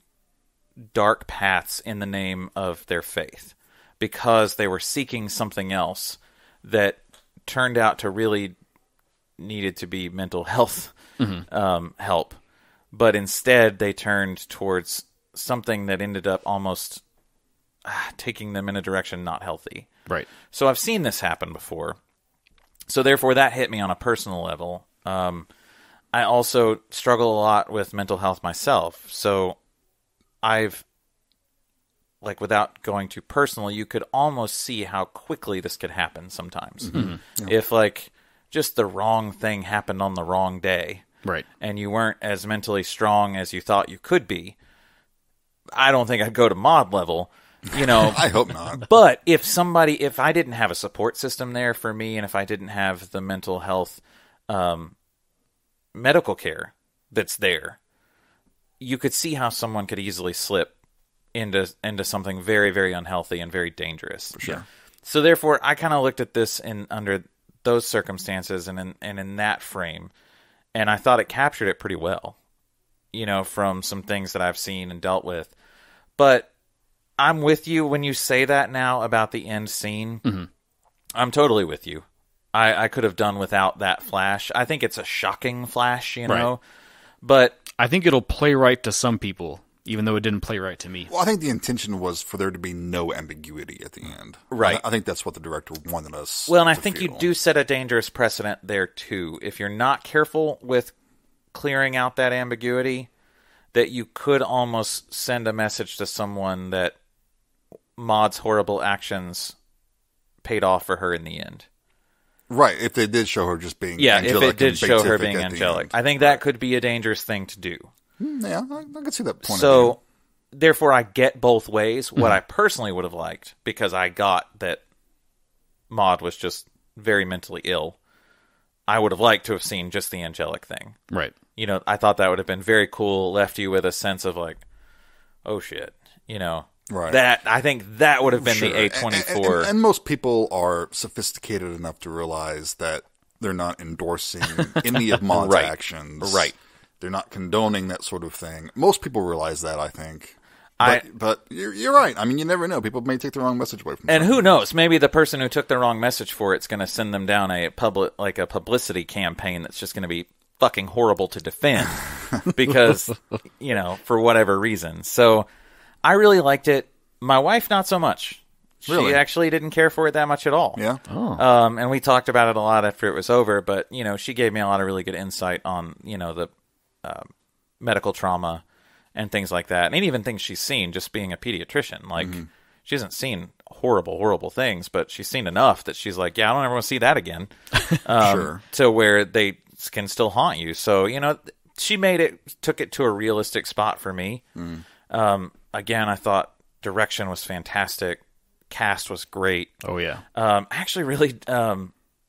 dark paths in the name of their faith because they were seeking something else that turned out to really needed to be mental health help. But instead they turned towards something that ended up almost taking them in a direction not healthy. Right. So I've seen this happen before. So therefore that hit me on a personal level. I also struggle a lot with mental health myself. So I've, like, without going too personal, you could almost see how quickly this could happen sometimes. Yeah. If, like, just the wrong thing happened on the wrong day. Right. And you weren't as mentally strong as you thought you could be, I don't think I'd go to Maud level, you know. I hope not. But if I didn't have a support system there for me, and if I didn't have the mental health medical care that's there, you could see how someone could easily slip into something very, very unhealthy and very dangerous. For sure. So therefore, I kind of looked at this under those circumstances and in that frame, and I thought it captured it pretty well, you know, from some things that I've seen and dealt with. But I'm with you when you say that now about the end scene. Mm-hmm. I'm totally with you. I could have done without that flash. I think it's a shocking flash, you know, Right. but I think it'll play right to some people, even though it didn't play right to me. Well, I think the intention was for there to be no ambiguity at the end. Right. I think that's what the director wanted us well, and I to think you feel. do set a dangerous precedent there too. If you're not careful with clearing out that ambiguity, that you could almost send a message to someone that Maud's horrible actions paid off for her in the end. Right, if they did show her just being angelic. If it did show her being being angelic. I think that could be a dangerous thing to do. Yeah, I can see that point of view. So, therefore, I get both ways. What I personally would have liked, because I got that Maud was just very mentally ill, I would have liked to have seen just the angelic thing. Right. You know, I thought that would have been very cool, left you with a sense of like, oh shit, you know. Right. That I think that would have been Sure. the A24. And most people are sophisticated enough to realize that they're not endorsing any of Maud's Right. actions. Right. They're not condoning that sort of thing. Most people realize that, I think. But you're right. I mean, you never know. People may take the wrong message away from And something. who knows? Maybe the person who took the wrong message for it's going to send them down a publicity campaign that's just going to be fucking horrible to defend because, you know, for whatever reason. So I really liked it. My wife, not so much. Really? She actually didn't care for it that much at all. Yeah. And we talked about it a lot after it was over, but, you know, she gave me a lot of really good insight on, you know, the medical trauma and things like that. And even things she's seen just being a pediatrician. Like, she hasn't seen horrible, horrible things, but she's seen enough that she's like, yeah, I don't ever want to see that again. Sure. To where they can still haunt you. So, you know, she took it to a realistic spot for me. Again, I thought direction was fantastic. Cast was great. Oh, yeah. I actually really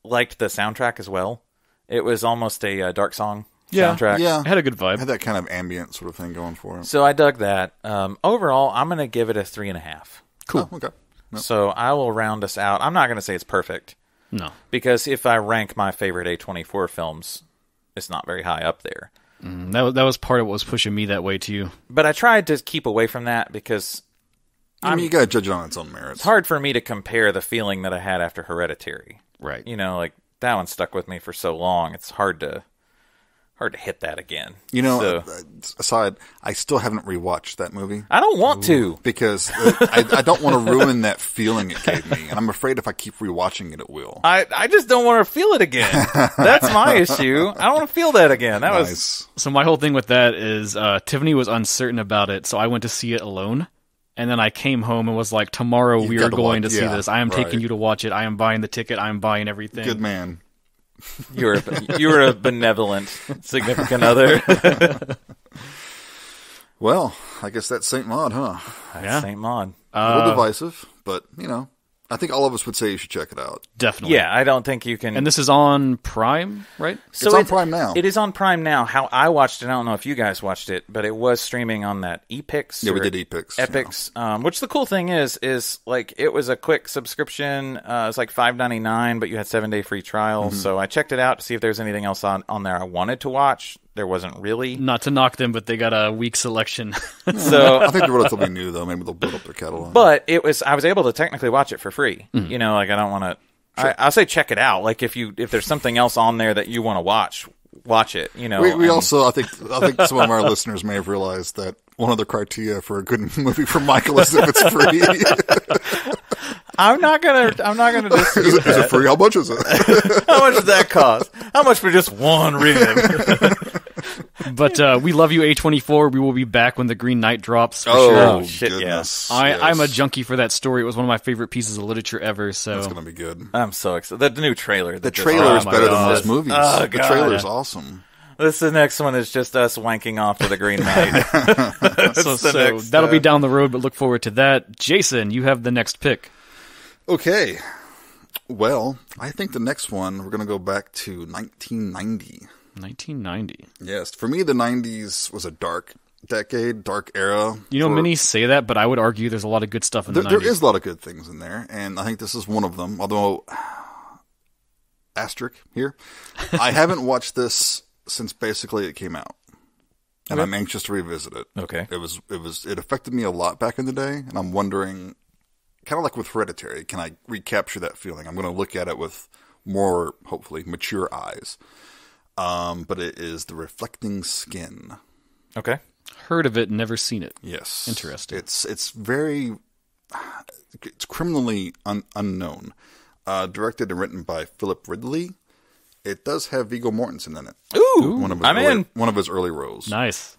liked the soundtrack as well. It was almost a dark song soundtrack. Yeah. It had a good vibe. It had that kind of ambient sort of thing going for it. So I dug that. Overall, I'm going to give it a 3.5. Cool. Oh, okay. Yep. So I will round us out. I'm not going to say it's perfect. No. Because if I rank my favorite A24 films, it's not very high up there. That was part of what was pushing me that way, too. But I tried to keep away from that because I mean, you got to judge it on its own merits. it's hard for me to compare the feeling that I had after Hereditary. Right. You know, like, that one stuck with me for so long. It's hard to hit that again. You know, So, aside, I still haven't rewatched that movie. I don't want to. Because I don't want to ruin that feeling it gave me. And I'm afraid if I keep rewatching it, it will. I just don't want to feel it again. That's my issue. I don't want to feel that again. That was Nice. So my whole thing with that is Tiffany was uncertain about it, so I went to see it alone. And then I came home and was like, tomorrow we are going to see this. I am taking you to watch it. I am buying the ticket. I am buying everything. Good man. you're a benevolent significant other. Well, I guess that's St. Maud, huh? Yeah. St. Maud. A little divisive, but, you know, I think all of us would say you should check it out. Definitely. Yeah, I don't think you can. And this is on Prime, right? It's on Prime now. It is on Prime now. How I watched it, I don't know if you guys watched it, but it was streaming on that Epix. Yeah, we or did Epix. Epix, which the cool thing is like it was a quick subscription. It was like $5.99, but you had 7-day free trial. So I checked it out to see if there's anything else on there I wanted to watch. There wasn't really. Not to knock them, but they got a weak selection. So I think they're relatively new, though. Maybe they'll build up their catalog. But I was able to technically watch it for free. You know, like I don't want to. Sure. I'll say check it out. Like if there's something else on there that you want to watch it. You know, we also I think some of our listeners may have realized that one of the criteria for a good movie for Michael is if it's free. I'm not gonna dispute Is that. it free? How much is it? How much does that cost? How much for just one rib? But we love you, A24. We will be back when The Green Knight drops. For Oh, sure. Oh, shit, goodness. I'm a Yes. junkie for that story. It was one of my favorite pieces of literature ever. So It's going to be good. I'm so excited. The new trailer. The trailer is my better God. than most movies. Oh, The God. trailer is awesome. The next one is just us wanking off to the Green Knight. so that'll be down the road, but look forward to that. Jason, you have the next pick. Okay. Well, I think the next one, we're going to go back to 1990. 1990. Yes. For me, the 90s was a dark decade, dark era. You know, for- many say that, but I would argue there's a lot of good stuff in the 90s. There is a lot of good things in there, and I think this is one of them. Although, asterisk here, I haven't watched this since basically it came out, and I'm anxious to revisit it. Okay. It affected me a lot back in the day, and I'm wondering, kind of like with Hereditary, can I recapture that feeling? I'm going to look at it with more, hopefully, mature eyes. But it is The Reflecting Skin. Okay. Heard of it, never seen it. Yes. Interesting. It's criminally unknown. Directed and written by Philip Ridley. It does have Viggo Mortensen in it. Ooh, One of his I'm early, in. One of his early roles. Nice.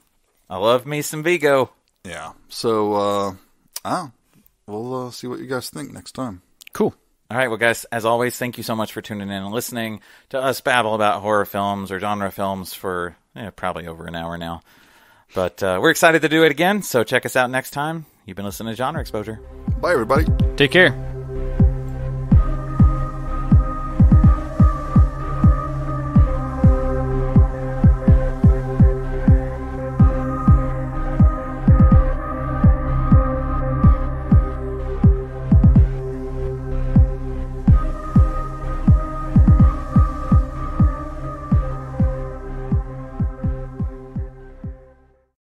I love me some Vigo. Yeah. So, we'll see what you guys think next time. Cool. All right, well, guys, as always, thank you so much for tuning in and listening to us babble about horror films or genre films for probably over an hour now. But we're excited to do it again, so check us out next time. You've been listening to Genre Exposure. Bye, everybody. Take care.